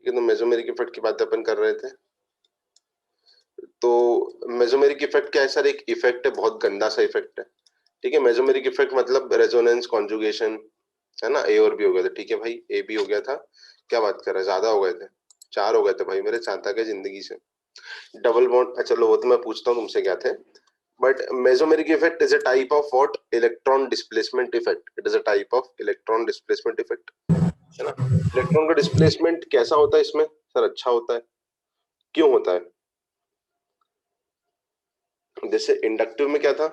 ठीक है, तो मेसोमेरिक इफेक्ट की बात अपन कर रहे थे। तो मेसोमेरिक इफेक्ट क्या है सर? एक इफेक्ट है, बहुत गंदा सा इफेक्ट है। ठीक है, मेसोमेरिक इफेक्ट मतलब रेजोनेंस कॉन्जुगेशन, है ना। ए और बी हो गया था, ठीक है भाई, ए बी हो गया था। क्या बात कर रहे हैं, ज्यादा हो गए थे, 4 हो गए थे भाई मेरे, चाहता क्या जिंदगी से। डबल बॉन्ड, चलो वो तो मैं पूछता हूँ तुमसे क्या थे। But mesomeric effect is a type of what? Electron displacement effect. It is a type of electron displacement effect, है ना। इलेक्ट्रॉन का डिस्प्लेसमेंट कैसा होता है इसमें सर? अच्छा होता है। क्यों होता है? जैसे इंडक्टिव में क्या था?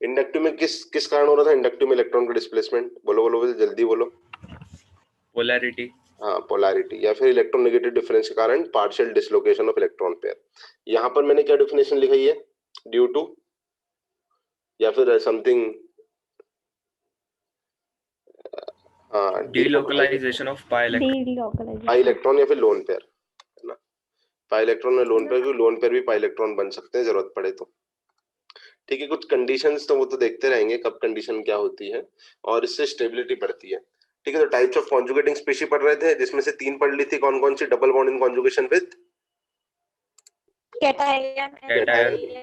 इंडक्टिव में किस किस कारण हो रहा था इंडक्टिव में इलेक्ट्रॉन का डिस्प्लेसमेंट? बोलो बोलो बोलो, जल्दी बोलो। पोलैरिटी। हाँ, पोलैरिटी, या फिर इलेक्ट्रोनेगेटिव डिफरेंस के कारण partial dislocation of electron pair. यहाँ पर मैंने क्या डेफिनेशन लिखी है? ड्यू टू, या फिर समथिंग, हाँ, डीलोकलाइजेशन ऑफ पाई इलेक्ट्रॉन या फिर लोन पेयर, है ना। पाई इलेक्ट्रॉन और लोन पेयर, लोन पेयर भी पाई इलेक्ट्रॉन बन सकते हैं जरूरत पड़े तो। ठीक है, कुछ कंडीशंस तो वो तो देखते रहेंगे कब कंडीशन क्या होती है, और इससे स्टेबिलिटी बढ़ती है। ठीक है, तो टाइप्स ऑफ कॉन्जुगेटिंग स्पीशीज पढ़ रहे थे, जिसमें से 3 पढ़ ली थी। कौन कौन सी? Double bond in conjugation with cation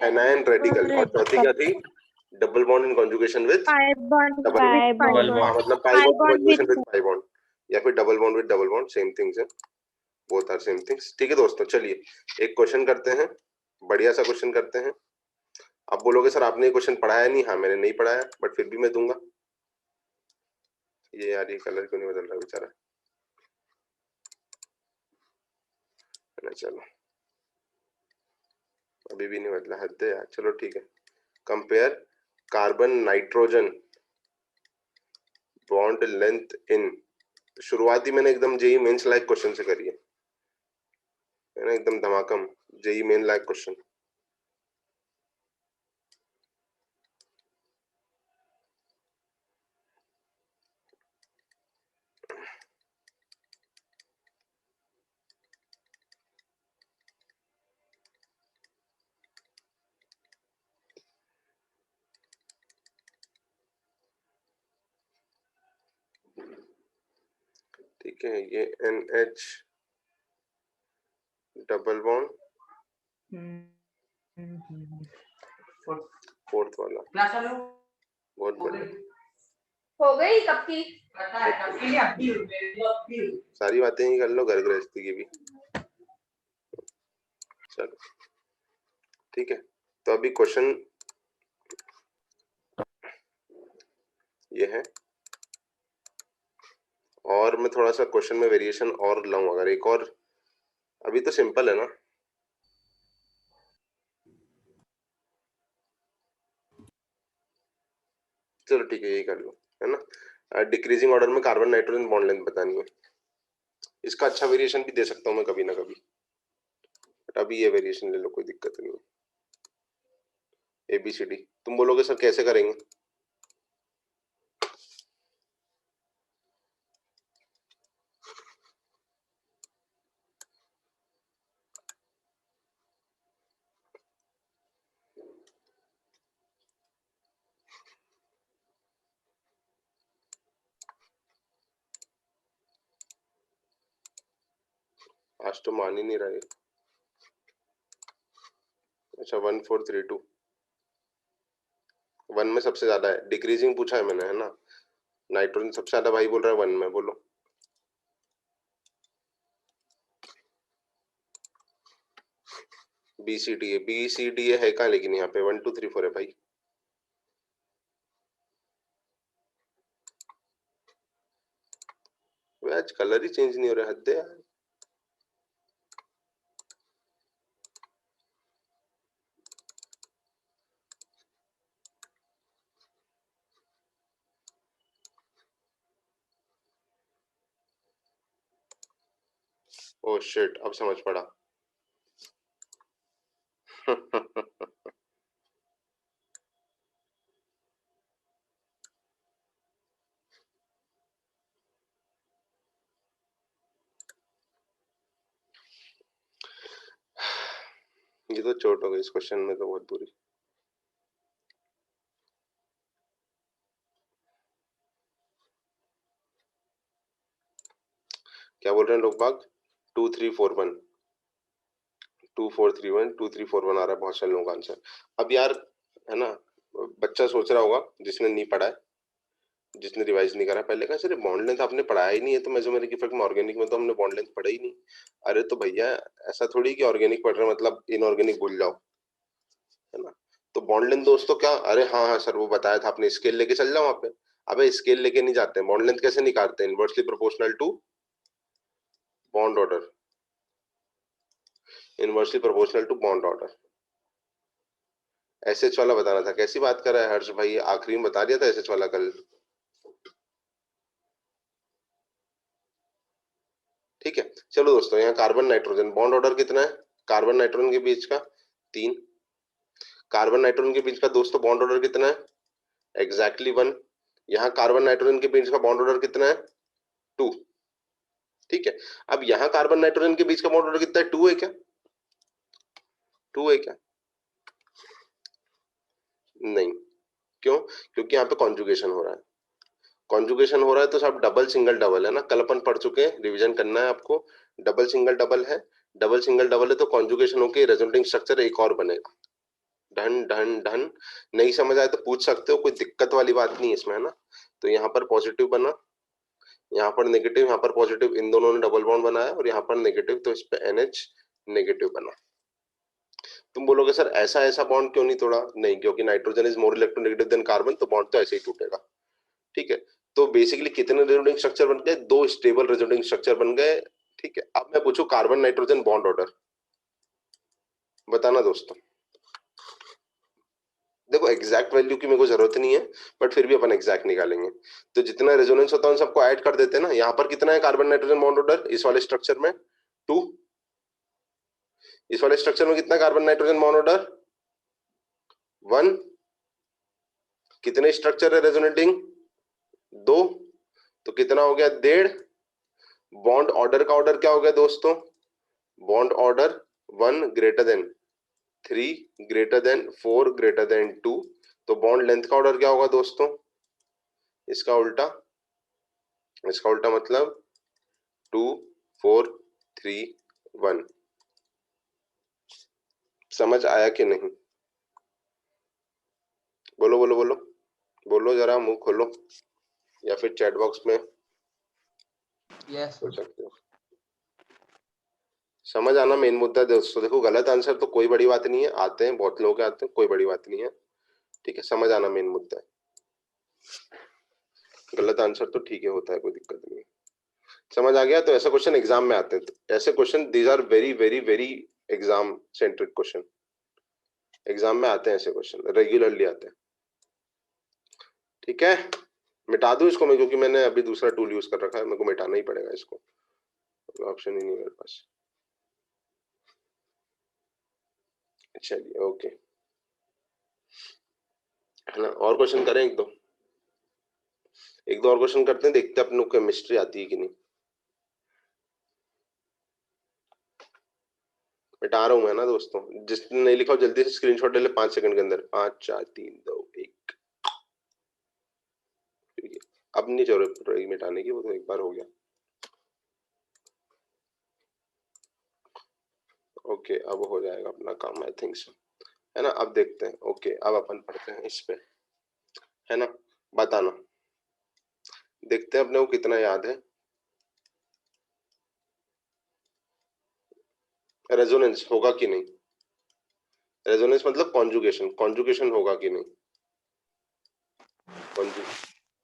anion radical, और चौथी क्या थी? Double bond in conjugation with double double हाँ, बॉन्ड। मतलब pi bond conjugation with pi bond, या फिर double bond with double bond, same things है, बोथ आर सेम थिंग्स। ठीक है दोस्तों, चलिए एक क्वेश्चन करते हैं, बढ़िया सा क्वेश्चन करते हैं। आप बोलोगे सर आपने ये क्वेश्चन पढ़ाया नहीं। हाँ, मैंने नहीं पढ़ाया, बट फिर भी मैं दूंगा। ये यार, ये कलर क्यों नहीं बदल रहा बेचारा, है ना। चलो, अभी भी नहीं बदला, हद है यार। चलो ठीक है। Compare carbon nitrogen bond length in, शुरुआती मैंने एकदम जेई मेंस लाइक क्वेश्चन से करी है ना, एकदम धमाकम जेई मेन लाइक क्वेश्चन। ठीक है, ये NH डबल बॉन्ड, फोर्थ वाला, बहुत बढ़िया, हो गई कब की? सारी बातें ही कर लो, घर गृहस्थी की भी। चलो ठीक है, तो अभी क्वेश्चन ये है, और मैं थोड़ा सा क्वेश्चन में वेरिएशन और लाऊं अगर एक और। अभी तो सिंपल है ना। चलो ठीक है, यही कर लो, है ना। डिक्रीजिंग ऑर्डर में कार्बन नाइट्रोजन बॉन्ड लेंथ बतानी है। इसका अच्छा वेरिएशन भी दे सकता हूँ मैं कभी ना कभी, बट अभी ये वेरिएशन ले लो, कोई दिक्कत नहीं है। ABCD तुम बोलोगे सर कैसे करेंगे? आज तो मान ही नहीं रहा है। अच्छा, 1432 वन में सबसे ज्यादा है। डिक्रीजिंग पूछा है मैंने, है ना। नाइट्रोजन सबसे ज्यादा भाई बोल रहा है वन में, बोलो। BCD है कहाँ, लेकिन यहाँ पे 1 2 3 4 है भाई। वे आज कलर ही चेंज नहीं हो रहा, हद है यार। ओह शिट, अब समझ पड़ा। ये तो चोट हो गई इस क्वेश्चन में तो बहुत बुरी। क्या बोल रहे हैं लोग बाग? 2341 2431 2341 आ रहा है बहुत सारे लोगों का आंसर। अब यार है ना, बच्चा सोच रहा होगा जिसने नहीं पढ़ा है, जिसने रिवाइज नहीं करा पहले, कहा सर बॉन्ड लेंथ आपने पढ़ाया ही नहीं है, तो मेसोमेरिक इफेक्ट में ऑर्गेनिक में तो हमने बॉन्ड लेंथ पढ़ा ही नहीं। अरे तो भैया ऐसा थोड़ी कि ऑर्गेनिक पढ़ रहे हैं मतलब इनऑर्गेनिक भूल जाओ, है ना। तो बॉन्ड लेंथ दोस्तों क्या, अरे हाँ हाँ सर वो बताया था आपने, स्केल लेके चल जाओ वहां पे। अबे स्केल लेके नहीं जाते हैं, बॉन्ड लेंथ कैसे निकालते हैं? Inversely proportional to bond order, inversely proportional to bond order. SH वाला बताना था, कैसी बात कर रहा है हर्ष भाई, आखिरी में बता दिया था एसएच वाला कल। ठीक है चलो दोस्तों, यहाँ कार्बन नाइट्रोजन बॉन्ड ऑर्डर कितना है कार्बन नाइट्रोजन के बीच का? 3। कार्बन नाइट्रोजन के बीच का दोस्तों बॉन्ड ऑर्डर कितना है? एग्जैक्टली 1। यहाँ कार्बन नाइट्रोजन के बीच का बॉन्ड ऑर्डर कितना है? 2। ठीक है, अब यहाँ कार्बन नाइट्रोजन के बीच का बॉन्ड ऑर्डर कितना है? 2 है क्या? 2 है क्या? नहीं, क्यों? क्योंकि यहाँ पे कॉन्जुगेशन हो रहा है, कॉन्जुगेशन हो रहा है तो सब डबल सिंगल डबल है ना, कल अपन पढ़ चुके हैं, रिवीजन करना है आपको। डबल सिंगल डबल है, डबल सिंगल डबल है तो कॉन्जुगेशन होके रेजोनेटिंग स्ट्रक्चर एक और बनेगा। ढन ढन ढन। नहीं समझ आए तो पूछ सकते हो, कोई दिक्कत वाली बात नहीं है इसमें, है ना। तो यहाँ पर पॉजिटिव बना, यहाँ पर नेगेटिव, यहाँ पर पॉजिटिव, इन दोनों ने डबल बॉन्ड बनाया, और यहाँ पर नेगेटिव तो इस पे NH नेगेटिव बना। तुम बोलोगे सर ऐसा ऐसा बॉन्ड क्यों नहीं तोड़ा? नहीं, क्योंकि nitrogen is more electronegative than carbon, तो बॉन्ड तो ऐसे ही टूटेगा। ठीक है, तो बेसिकली कितने रेजोनेटिंग स्ट्रक्चर बन गए? 2 स्टेबल रेजोनेटिंग स्ट्रक्चर बन गए। ठीक है, अब मैं पूछूं कार्बन नाइट्रोजन बॉन्ड ऑर्डर, बताना दोस्तों। देखो एग्जैक्ट वैल्यू की मेरे को जरूरत नहीं है, बट फिर भी अपन एग्जैक्ट निकालेंगे। तो जितना रेजोनेंस होता है उन सबको ऐड कर देते हैं ना। यहाँ पर कितना है कार्बन नाइट्रोजन बॉन्ड ऑर्डर इस वाले स्ट्रक्चर में? 2। इस वाले स्ट्रक्चर में कितना कार्बन नाइट्रोजन बॉन्ड ऑर्डर? 1। कितने स्ट्रक्चर है रेजोनेटिंग? 2। तो कितना हो गया? 1.5। बॉन्ड ऑर्डर का ऑर्डर क्या हो गया दोस्तों? Bond order 1 greater than 3 greater than 4 greater than 2। तो बॉन्ड लेंथ का ऑर्डर क्या होगा दोस्तों? इसका उल्टा, इसका उल्टा मतलब 2 4 3 1। समझ आया कि नहीं? बोलो बोलो बोलो बोलो, जरा मुंह खोलो, या फिर चैट बॉक्स में बोल सकते हो। समझ आना मेन मुद्दा दोस्तों। देखो गलत आंसर तो कोई बड़ी बात नहीं है, आते हैं बहुत लोग आते हैं, कोई बड़ी बात नहीं है। ठीक है, समझ आना मेन मुद्दा है। गलत आंसर तो ठीक है, होता है, कोई दिक्कत नहीं है। समझ आ गया? तो ऐसा क्वेश्चन एग्जाम में आते हैं, तो ऐसे question these are very very very exam centric question, exam में आते हैं ऐसे क्वेश्चन, रेगुलरली आते हैं। ठीक है, मिटा दूं इसको मैं, क्योंकि मैंने अभी दूसरा टूल यूज कर रखा है, मेरे को मिटाना ही पड़ेगा इसको, ऑप्शन ही नहीं मेरे पास। चलिए ओके, है ना। और क्वेश्चन करें एक दो और क्वेश्चन करते हैं, देखते हैं अपने को केमिस्ट्री आती है कि नहीं। मिटा रहा हूं मैं ना दोस्तों, जिसने नहीं लिखा हो जल्दी से स्क्रीनशॉट ले ले 5 सेकंड के अंदर। 5 4 3 2 1। अब नहीं जरूरत पड़ेगी मिटाने की, वो तो एक बार हो गया। ओके, अब हो जाएगा अपना काम, आई थिंक सो, है ना। अब देखते हैं, ओके अब अपन पढ़ते हैं इस पे, है ना। बताना, देखते हैं अपने को कितना याद है। रेजोनेंस होगा कि नहीं? रेजोनेंस मतलब कॉन्जुगेशन, कॉन्जुगेशन होगा कि नहीं?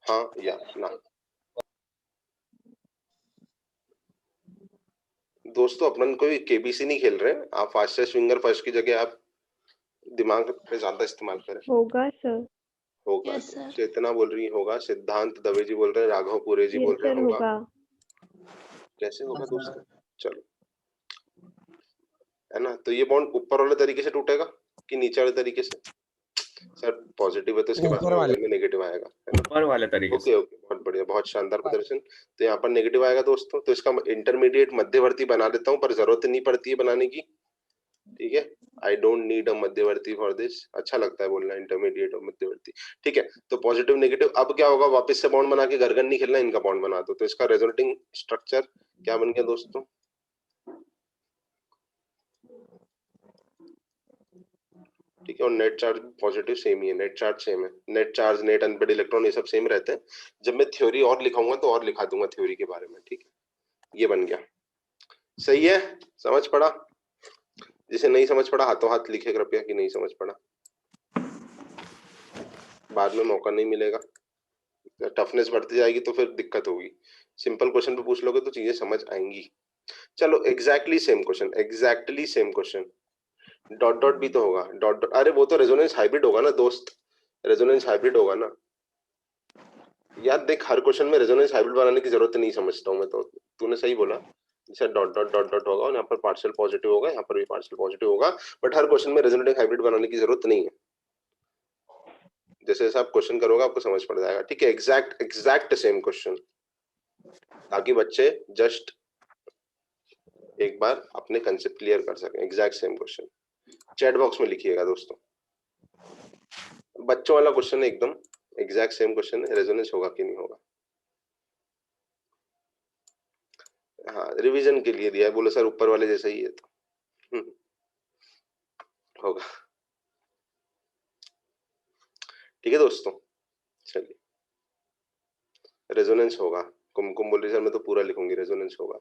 हाँ या ना? दोस्तों अपन कोई केबीसी नहीं खेल रहे हैं, आप फास्टेस्ट फिंगर फर्स्ट की जगह आप दिमाग पे ज्यादा इस्तेमाल करें। होगा सर। होगा, यस सर। चेतना बोल रही है होगा, सिद्धांत दवे जी बोल रहे हैं, राघव पुरे जी बोल यस रहे हैं सर होगा। होगा। कैसे होगा दोस्तों? चलो, है ना। तो ये बॉन्ड ऊपर वाले तरीके से टूटेगा कि नीचे वाले तरीके से? सर पॉजिटिव है तो इसके बाद में नेगेटिव आएगा, है ना। ऊपर वाले तरीके से। ओके ओके, बहुत बढ़िया, बहुत शानदार प्रदर्शन। तो यहाँ पर नेगेटिव आएगा दोस्तों, तो इसका इंटरमीडिएट मध्यवर्ती बना देता हूँ, पर जरूरत नहीं पड़ती है बनाने की। ठीक है, आई डोंट नीड अ मध्यवर्ती फॉर दिस। अच्छा लगता है बोलना इंटरमीडिएट और मध्यवर्ती। ठीक है, तो पॉजिटिव नेगेटिव, अब क्या होगा? वापस से बॉन्ड बना के गरगन नहीं खेलना, इनका बॉन्ड बना दो, तो इसका रेजोनेटिंग स्ट्रक्चर क्या बन गया दोस्तों? ठीक है, और नेट चार्ज पॉजिटिव सेम ही है, नेट चार्ज सेम है, net charge, net unpaired electron ये सब सेम रहते हैं। जब मैं थ्योरी और लिखाऊंगा तो और लिखा दूंगा थ्योरी के बारे में। ठीक है, ये बन गया। सही है, समझ पड़ा? जिसे नहीं समझ पड़ा हाथों हाथ लिखे कृपया कि नहीं समझ पड़ा, बाद में मौका नहीं मिलेगा। टफनेस बढ़ती जाएगी तो फिर दिक्कत होगी। सिंपल क्वेश्चन पे पूछ लोगे तो चीजें समझ आएंगी। चलो exactly same question, exactly same question, dot dot भी तो होगा, डॉट डॉट, अरे वो तो रेजोनेंस हाइब्रिड होगा ना दोस्त, रेजोनेंस हाइब्रिड होगा ना यार। देख हर क्वेश्चन में रेजोनेंस हाइब्रिड बनाने की जरूरत नहीं समझता हूँ मैं तो, तूने सही बोला। जैसे डॉट डॉट डॉट डॉट होगा और यहाँ पर पार्शियल पॉजिटिव होगा, यहाँ पर भी पार्शियल पॉजिटिव होगा, बट हर क्वेश्चन में रेजोनेटिंग हाइब्रिड बनाने की जरूरत नहीं है। जैसे जैसे आप क्वेश्चन करोगे आपको समझ पड़ जाएगा। ठीक है, एग्जैक्ट एग्जैक्ट सेम क्वेश्चन, ताकि बच्चे जस्ट एक बार अपने कंसेप्ट क्लियर कर सकें। Exact same question chat box में लिखिएगा दोस्तों, बच्चों वाला क्वेश्चन है एकदम, एग्जैक्ट सेम क्वेश्चन है, रेजोनेंस होगा कि नहीं होगा। हाँ रिवीजन के लिए दिया है, बोले सर ऊपर वाले जैसा ही है तो होगा। ठीक है दोस्तों, चलिए रेजोनेंस होगा। कुमकुम बोल रही सर मैं तो पूरा लिखूंगी, रेजोनेंस होगा,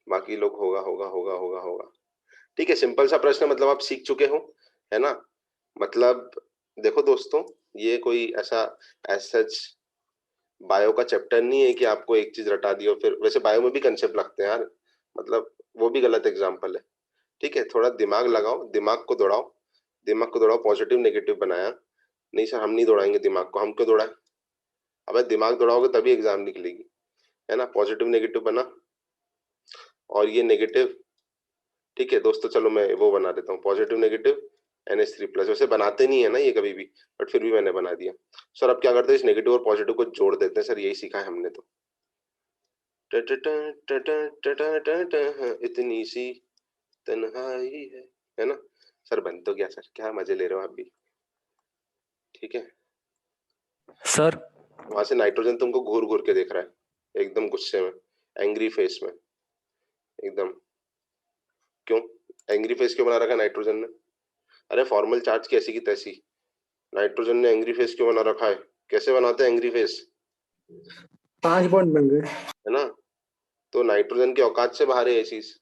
बाकी लोग होगा होगा होगा होगा होगा। ठीक है, सिंपल सा प्रश्न, मतलब आप सीख चुके हो, है ना। मतलब देखो दोस्तों, ये कोई ऐसा सच बायो का चैप्टर नहीं है कि आपको एक चीज रटा दी और फिर, वैसे बायो में भी कंसेप्ट लगते हैं यार, मतलब वो भी गलत एग्जाम्पल है। ठीक है, थोड़ा दिमाग लगाओ, दिमाग को दौड़ाओ, दिमाग को दौड़ाओ। पॉजिटिव नेगेटिव बनाया नहीं सर, हम नहीं दौड़ाएंगे दिमाग को, हम क्यों दौड़ाए? अबे दिमाग दौड़ाओगे तभी एग्जाम निकलेगी, है ना। पॉजिटिव नेगेटिव बना, और ये नेगेटिव। ठीक है दोस्तों, चलो मैं वो बना देता हूँ, पॉजिटिव नेगेटिव NH3+। वैसे बनाते नहीं है ना ये कभी भी, बट फिर भी मैंने बना दिया। सर अब क्या करते हैं, इस नेगेटिव और पॉजिटिव को जोड़ देते हैं। सर यही सीखा है हमने तो। इतनी सी तन्हाई है ना। सर बन तो गया सर, क्या मजे ले रहे हो आप भी। ठीक है सर वहां से नाइट्रोजन तुमको घूर घूर के देख रहा है, एकदम गुस्से में, एंग्री फेस में एकदम। क्यों एंग्री फेस क्यों बना रखा है नाइट्रोजन ने? अरे फॉर्मल चार्ज की ऐसी की तैसी, नाइट्रोजन ने एंग्री फेस क्यों बना रखा है? कैसे बनाते हैं एंग्री फेस? 5 बॉन्ड बन गए। है ना, तो नाइट्रोजन की औकात से बाहर है ये चीज।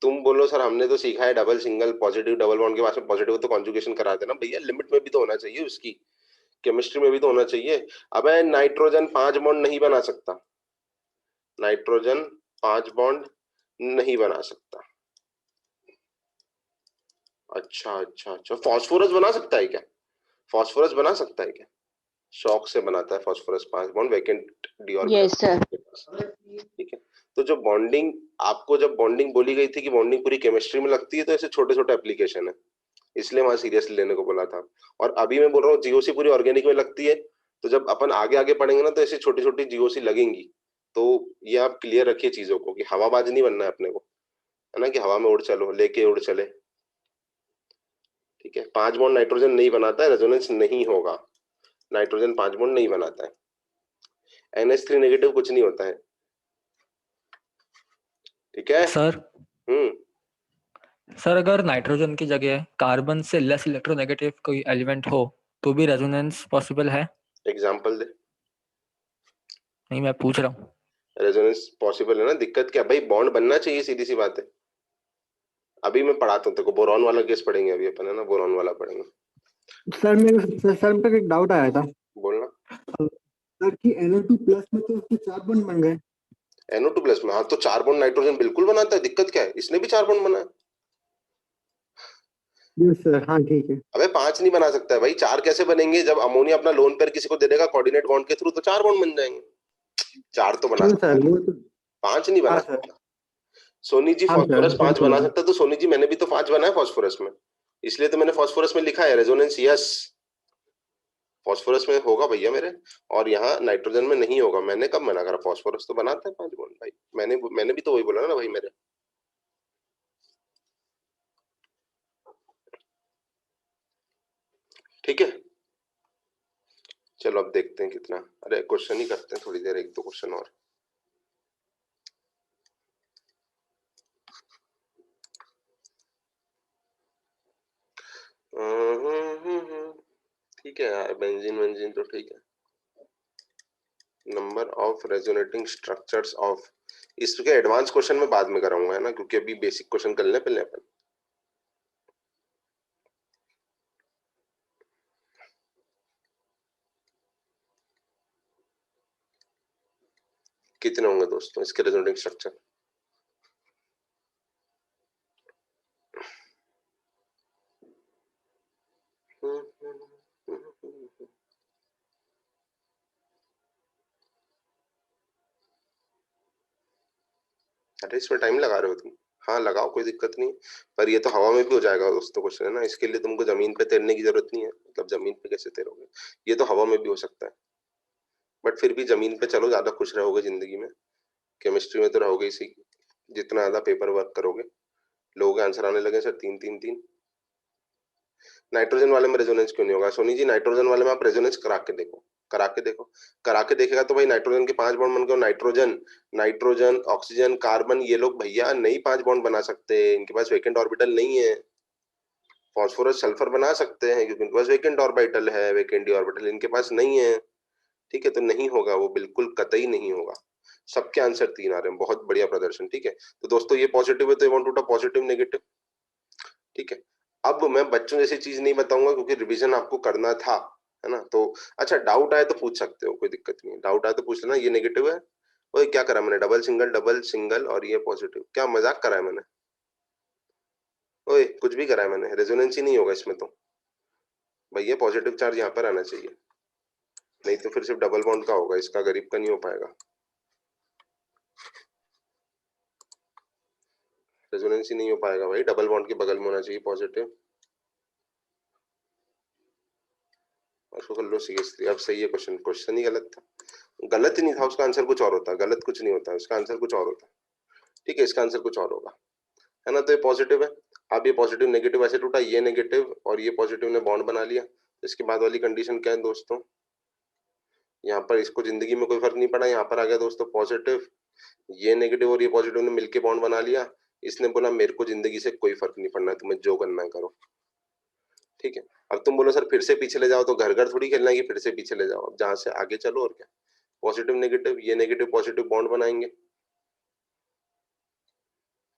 तुम बोलो सर हमने तो सीखा है double single positive double bond के पास में पॉजिटिव तो कॉन्जुगेशन करा देना। भैया लिमिट में भी तो होना चाहिए उसकी, केमिस्ट्री में भी तो होना चाहिए। अबे नाइट्रोजन 5 बॉन्ड नहीं बना सकता, नाइट्रोजन 5 बॉन्ड नहीं बना सकता। अच्छा अच्छा अच्छा, फास्फोरस बना सकता है क्या? फास्फोरस बना सकता है क्या? शॉक से बनाता है phosphorus 5 bond vacant D yes sir. ठीक है, तो जो बॉन्डिंग, आपको जब बॉन्डिंग बोली गई थी कि बॉन्डिंग पूरी केमिस्ट्री में लगती है, तो ऐसे छोटे छोटे एप्लीकेशन है, इसलिए वहां सीरियसली लेने को बोला था। और अभी मैं बोल रहा हूँ जीओसी पूरी ऑर्गेनिक में लगती है, तो जब अपन आगे आगे पढ़ेंगे ना तो ऐसी छोटी छोटी जीओसी लगेंगी। तो ये आप क्लियर रखिए चीजों को कि हवाबाज नहीं बनना है अपने को, है ना, कि हवा में उड़ चलो लेके उड़ चले। ठीक है, 5 बॉन्ड नाइट्रोजन नहीं बनाता है, रेजोनेंस नहीं होगा, नाइट्रोजन 5 बॉन्ड नहीं बनाता है। NH3 नेगेटिव कुछ नहीं होता है। ठीक है सर हम्म, अगर नाइट्रोजन की जगह कार्बन से लेस इलेक्ट्रोनेगेटिव कोई एलिमेंट हो तो भी रेजोनेंस पॉसिबल है? एग्जाम्पल दे। नहीं, मैं पूछ रहा हूँ। रेजोनेंस पॉसिबल है ना, दिक्कत क्या भाई, बॉन्ड बनना चाहिए, सीधी सी बात है। अभी मैं पढ़ाता हूँ तेरे को, बोरॉन वाला केस पढ़ेंगे अभी अपन, है ना, बोरॉन वाला पढ़ेंगे। सर मेरे को एक डाउट आया था बोलना। सर कि NO2+ में तो उसके 4 बॉन्ड बन गए। NO2+ में, हाँ तो 4 बॉन्ड नाइट्रोजन बिल्कुल बनाता है, दिक्कत क्या है, इसने भी 4 बॉन्ड बनाया। यस सर, हाँ ठीक है। अबे 5 नहीं बना सकता है भाई, 4 कैसे बनेंगे? जब अमोनिया अपना लोन पेयर किसी को दे देगा कोऑर्डिनेट बॉन्ड के थ्रू, तो 4 बॉन्ड बन जाएंगे। 4 तो बना क्यों सकता सर, है, वो तो 5 नहीं बना हाँ सर। सकता। सोनी जी हाँ सर फास्फोरस 5 बिल्कुल। बना सकता है, तो सोनी जी मैंने भी तो 5 बनाया फास्फोरस में, इसलिए तो मैंने फास्फोरस में लिखा है रेजोनेंस यस, फास्फोरस में होगा भैया मेरे, और यहाँ नाइट्रोजन में नहीं होगा। मैंने कब मना करा? फास्फोरस तो बनाता है 5 बॉन्ड भाई, मैंने भी तो वही बोला ना भाई मेरे। ठीक है, चलो अब देखते हैं कितना, अरे क्वेश्चन ही करते हैं थोड़ी देर, एक दो क्वेश्चन और। ठीक है यार, बेंजीन तो ठीक है। Number of resonating structures of, इसके एडवांस क्वेश्चन में बाद में कराऊंगा, है ना, क्योंकि अभी बेसिक क्वेश्चन कर ले पहले अपन। कितने होंगे दोस्तों इसके रेजोनेटिंग स्ट्रक्चर? अरे इसमें टाइम लगा रहे हो तुम? हाँ लगाओ, कोई दिक्कत नहीं, पर ये तो हवा में भी हो जाएगा दोस्तों क्वेश्चन, है ना, इसके लिए तुमको जमीन पे तैरने की जरूरत नहीं है। मतलब जमीन पे कैसे तैरोगे, ये तो हवा में भी हो सकता है, बट फिर भी जमीन पे चलो, ज्यादा खुश रहोगे जिंदगी में। केमिस्ट्री में तो रहोगे इसी, जितना ज्यादा पेपर वर्क करोगे। लोगों के आंसर आने लगे सर 3 3 3। नाइट्रोजन वाले में रेजोनेंस क्यों नहीं होगा सोनी जी? नाइट्रोजन वाले में आप रेजोनेंस करा के देखो, करा के देखो, करा के देखेगा तो भाई नाइट्रोजन के 5 बॉन्ड बन गए। नाइट्रोजन ऑक्सीजन कार्बन, ये लोग भैया नहीं 5 बॉन्ड बना सकते, इनके पास वेकेंट ऑर्बिटल नहीं है। फास्फोरस सल्फर बना सकते हैं क्योंकि इनके पास वेकेंट ऑर्बिटल है, वेकेंट ऑर्बिटल इनके पास नहीं है। ठीक है, तो नहीं होगा वो, बिल्कुल कतई नहीं होगा। सबके आंसर 3 आ रहे हैं, बहुत बढ़िया प्रदर्शन। ठीक है, तो दोस्तों ये पॉजिटिव है तो ये वांट टू पॉजिटिव नेगेटिव। ठीक है, अब मैं बच्चों जैसी चीज नहीं बताऊंगा क्योंकि रिवीजन आपको करना था, है ना। तो अच्छा, डाउट आए तो पूछ सकते हो, कोई दिक्कत नहीं है, डाउट आए तो पूछ लेना। ये नेगेटिव है, ओए क्या करा मैंने, डबल सिंगल और ये पॉजिटिव, क्या मजाक करा है मैंने? ओए कुछ भी करा है मैंने, रेजोनेंस ही नहीं होगा इसमें तो भैया, पॉजिटिव चार्ज यहाँ पर आना चाहिए, नहीं तो फिर सिर्फ डबल बॉन्ड का होगा, इसका गरीब का नहीं हो पाएगा। रेजोनेंस ही नहीं हो पाएगा भाई, डबल बॉन्ड के बगल में होना चाहिए पॉजिटिव। उसको कर लो CH3। अब सही है क्वेश्चन, क्वेश्चन ही गलत था, गलत ही नहीं था, उसका आंसर कुछ और होता, गलत कुछ नहीं होता, उसका आंसर कुछ और होता। ठीक है, इसका आंसर कुछ और होगा, है ना। तो ये पॉजिटिव है। अब ये पॉजिटिव नेगेटिव ऐसे टूटा, ये नेगेटिव और ये पॉजिटिव ने बॉन्ड बना लिया। इसके बाद वाली कंडीशन क्या है दोस्तों, यहाँ पर इसको जिंदगी में कोई फर्क नहीं पड़ा, यहाँ पर आ गया दोस्तों पॉजिटिव, ये नेगेटिव और ये पॉजिटिव ने मिलके बॉन्ड बना लिया। इसने बोला मेरे को जिंदगी से कोई फर्क नहीं पड़ना है, तुम्हें जो करना है करो। ठीक है, अब तुम बोलो सर फिर से पीछे ले जाओ, तो घर घर थोड़ी खेलना है कि फिर से पीछे ले जाओ, अब जहां से आगे चलो और क्या। पॉजिटिव नेगेटिव, ये नेगेटिव पॉजिटिव बॉन्ड बनाएंगे।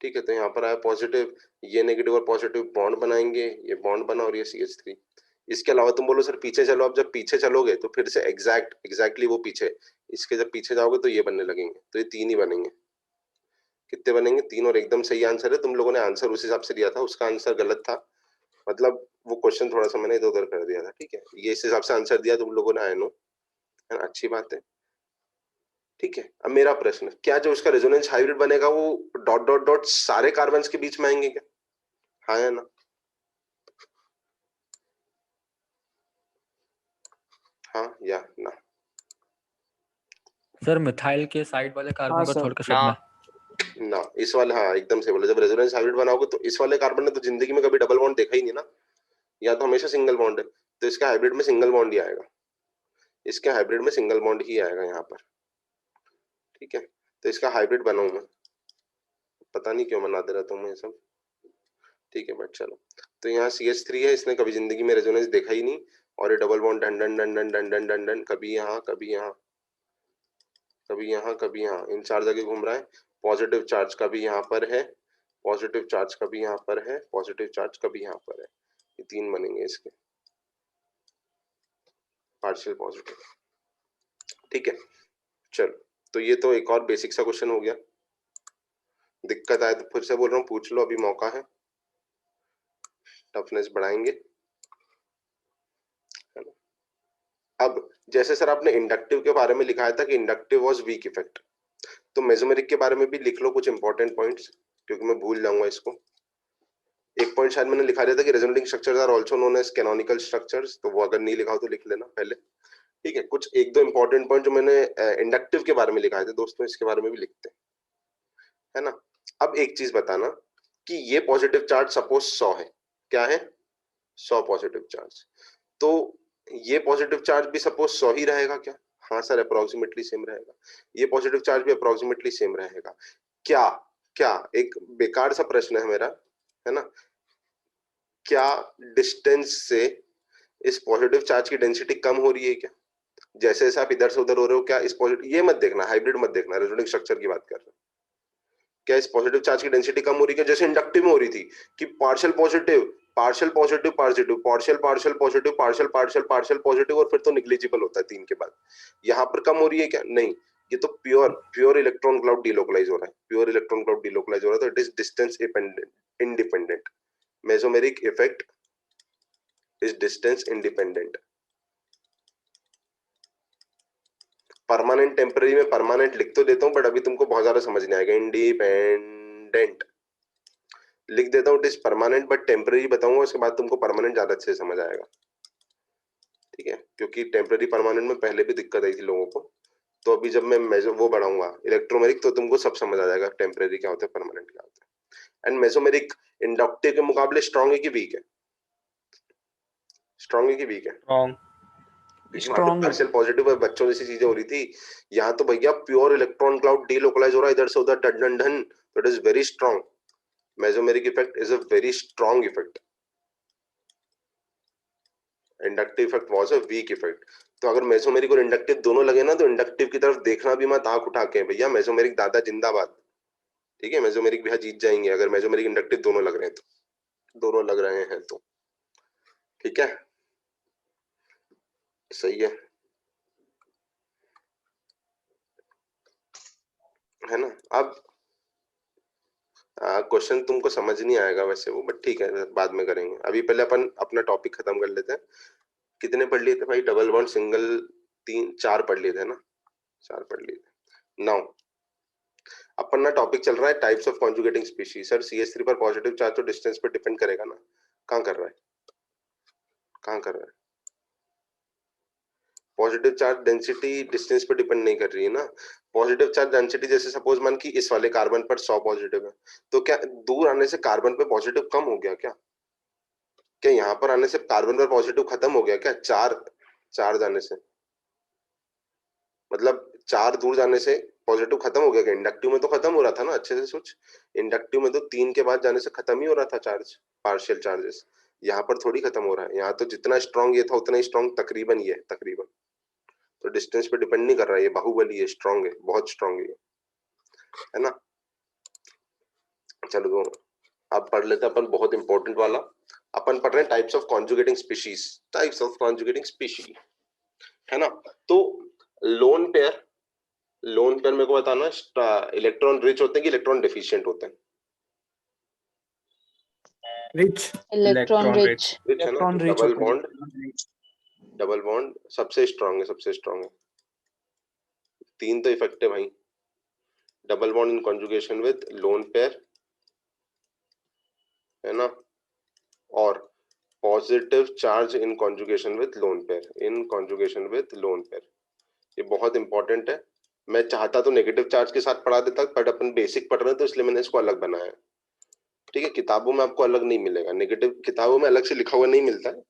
ठीक है, तो यहाँ पर आया पॉजिटिव, ये नेगेटिव और पॉजिटिव बॉन्ड बनाएंगे, ये बॉन्ड बना और ये CH3। इसके अलावा तुम बोलो सर पीछे चलो, अब जब पीछे चलोगे तो फिर से एग्जैक्टली वो पीछे, इसके जब पीछे जाओगे तो ये बनने लगेंगे, तो ये 3 ही बनेंगे। कितने बनेंगे? 3, और एकदम सही आंसर है। तुम लोगों ने आंसर उस हिसाब से दिया था, उसका आंसर गलत था, मतलब वो क्वेश्चन थोड़ा सा मैंने इधर उधर कर दिया था। ठीक है, ये इस हिसाब से आंसर दिया तुम लोगों ने, आई नो, है ना, अच्छी बात है। ठीक है, अब मेरा प्रश्न, क्या जो उसका रेजोनेंस हाइब्रिड बनेगा वो डॉट डॉट डॉट सारे कार्बन्स के बीच में आएंगे क्या? हाँ या ना? हाँ या ना? सर मिथाइल के साइड वाले कार्बन को छोड़कर सब में। ना, इस वाले, हाँ एकदम से बोले, जब रेजोनेंस हाइब्रिड बनाओगे तो इस वाले कार्बन ने तो जिंदगी में कभी डबल बॉन्ड देखा ही नहीं ना, या तो हमेशा सिंगल बॉन्ड है, तो इसका हाइब्रिड में सिंगल बॉन्ड ही आएगा, इसके हाइब्रिड में सिंगल बॉन्ड ही आएगा यहाँ पर। ठीक है, तो इसका हाइब्रिड बनाऊं मैं, पता नहीं क्यों बना दे रहा हूँ मैं सब। ठीक है, बट चलो, तो यहाँ CH3 है, इसने कभी जिंदगी में रेजोनेंस देखा ही नहीं, और ये double bond done done done done done done done done, कभी यहाँ कभी यहाँ कभी यहाँ कभी यहाँ, इन 4 जगह घूम रहा है। पॉजिटिव चार्ज कभी यहाँ पर है, पॉजिटिव चार्ज कभी यहाँ पर है, पॉजिटिव चार्ज कभी यहाँ पर है, ये 3 बनेंगे इसके, पार्शियल पॉजिटिव। ठीक है, चलो, तो ये तो एक और बेसिक सा क्वेश्चन हो गया। दिक्कत आए तो फिर से बोल रहा हूँ, पूछ लो, अभी मौका है, टफनेस बढ़ाएंगे। अब जैसे सर आपने इंडक्टिव के बारे में लिखाया था कि इंडक्टिव वाज वीक इफेक्ट, तो मेसोमेरिक के बारे में भी लिख लो कुछ इंपॉर्टेंट पॉइंट्स, क्योंकि मैं भूल जाऊंगा इसको। एक पॉइंट शायद मैंने लिखा दिया था कि resonating structures are also known as canonical structures, तो वो अगर नहीं लिखा हो तो लिख लेना पहले। ठीक है, कुछ 1-2 इंपॉर्टेंट पॉइंट जो मैंने इंडक्टिव के बारे में लिखाए थे दोस्तों, इसके बारे में भी लिखते हैं, है ना। अब एक चीज बताना कि ये पॉजिटिव चार्ज सपोज 100 है, क्या है? 100 पॉजिटिव चार्ज, तो ये पॉजिटिव चार्ज भी सपोज 100 ही रहेगा क्या? हाँ सर, अप्रोक्सीमेटली सेम रहेगा। ये पॉजिटिव चार्ज भी अप्रोक्सीमेटली सेम रहेगा क्या? क्या एक बेकार सा प्रश्न है मेरा, है ना। क्या डिस्टेंस से इस पॉजिटिव चार्ज की डेंसिटी कम हो रही है क्या? जैसे जैसे आप इधर से उधर हो रहे हो, क्या इस पॉजिटिव, ये मत देखना, हाइब्रिड मत देखना, रेजोनेटिंग स्ट्रक्चर की बात कर रहे हैं, क्या इस पॉजिटिव चार्ज की डेंसिटी कम हो रही है? जैसे इंडक्टिव में हो रही थी कि partial positive partial positive positive partial partial positive partial partial partial positive और फिर तो निग्लिजिबल होता है 3 के बाद। यहाँ पर कम हो रही है क्या? नहीं, ये तो प्योर इलेक्ट्रॉन क्लाउड डिलोकलाइज हो रहा है, प्योर इलेक्ट्रॉन क्लाउड डिलोकलाइज हो रहा है, तो it is distance independent. Mesomeric effect is distance independent. Permanent temporary में परमानेंट लिख तो देता हूं, बट अभी तुमको बहुत ज्यादा समझ नहीं आएगा। इंडिपेंडेंट लिख देता हूं, it is permanent but temporary बताऊंगा, उसके बाद तुमको परमानेंट ज्यादा अच्छे से समझ आएगा, ठीक है? क्योंकि टेम्पररी परमानेंट में पहले भी दिक्कत आई थी लोगों को, तो अभी जब मैं वो बढ़ाऊंगा इलेक्ट्रोमेरिक तो तुमको सब समझ आ जाएगा, टेम्पररी क्या होता है, परमानेंट क्या होता है। एंड मेसोमेरिक इंडक्टिव के मुकाबले स्ट्रॉन्ग है कि वीक है? स्ट्रॉन्ग है कि वीक है? स्ट्रॉन्ग पार्शियल पॉजिटिव बच्चों जैसी चीजें हो रही थी, यहाँ तो भैया प्योर इलेक्ट्रॉन क्लाउड डीलोकलाइज हो रहा है इधर से उधर, डन डन डन, तो it is very strong. Mesomeric effect is a very strong effect, inductive effect was a weak effect. तो अगर मेसोमेरिक और इंडक्टिव दोनों लगे ना, तो इंडक्टिव की तरफ देखना भी मत आंख उठा के, भैया मेसोमेरिक दादा जिंदाबाद, ठीक है? मेसोमेरिक भैया जीत जाएंगे अगर मेसोमेरिक इंडक्टिव दोनों लग रहे हैं तो, दोनों लग रहे हैं तो, ठीक है? सही है ना? अब क्वेश्चन तुमको समझ नहीं आएगा वैसे वो, बट ठीक है बाद में करेंगे, अभी पहले अपन अपना टॉपिक खत्म कर लेते हैं। कितने पढ़ लिए थे भाई? डबल बॉन्ड, सिंगल, 4 पढ़ लिए थे ना? 4 पढ़ लिए थे। नाउ अपन ना टॉपिक चल रहा है types of conjugating species. Sir CH3 पर पॉजिटिव चार्ज तो डिस्टेंस पर डिपेंड करेगा ना? कहाँ कर रहा है, कहाँ कर रहा है? पॉजिटिव चार्ज डेंसिटी डिस्टेंस पर डिपेंड नहीं कर रही है ना? पॉजिटिव चार्ज डेंसिटी जैसे सपोज मान कि इस वाले कार्बन पर 100 पॉजिटिव है, तो क्या दूर आने से कार्बन पे पॉजिटिव कम हो गया क्या? क्या यहाँ पर आने से कार्बन पर पॉजिटिव खत्म हो गया क्या? 4 जाने से, मतलब 4 दूर जाने से पॉजिटिव खत्म हो गया क्या? इंडक्टिव में तो खत्म हो रहा था ना, अच्छे से सोच, इंडक्टिव में तो 3 के बाद जाने से खत्म ही हो रहा था चार्ज, पार्शियल चार्जेस। यहाँ पर थोड़ी खत्म हो रहा है, यहाँ तो जितना स्ट्रॉन्ग ये था उतना ही स्ट्रॉन्ग तकरीबन ये है, तकरीबन, तो डिस्टेंस पे डिपेंड नहीं कर रहा है, ये बाहुबली है, स्ट्रॉन्ग है, बहुत स्ट्रॉन्ग है ना? चलो अब पढ़ लेते हैं अपन बहुत इंपॉर्टेंट वाला, अपन पढ़ रहे हैं types of conjugating species, types of conjugating species, है ना? तो लोन पेयर मेरे को बताना, इलेक्ट्रॉन रिच होते हैं कि इलेक्ट्रॉन डेफिशिएंट होते हैं? रिच इलेक्ट्रॉन रिच रिच है ना? इलेक्ट्रॉन रिच डबल बॉन्ड सबसे स्ट्रॉन्ग है, सबसे स्ट्रॉन्ग है। 3 तो इफेक्ट है भाई, double bond in conjugation with lone pair, है ना? और positive charge in conjugation with lone pair, in conjugation with lone pair, ये बहुत इंपॉर्टेंट है। मैं चाहता तो नेगेटिव चार्ज के साथ पढ़ा देता, बट अपन बेसिक पढ़ रहे हैं तो इसलिए मैंने इसको अलग बनाया है, ठीक है? किताबों में आपको अलग नहीं मिलेगा, नेगेटिव किताबों में अलग से लिखा हुआ नहीं मिलता है,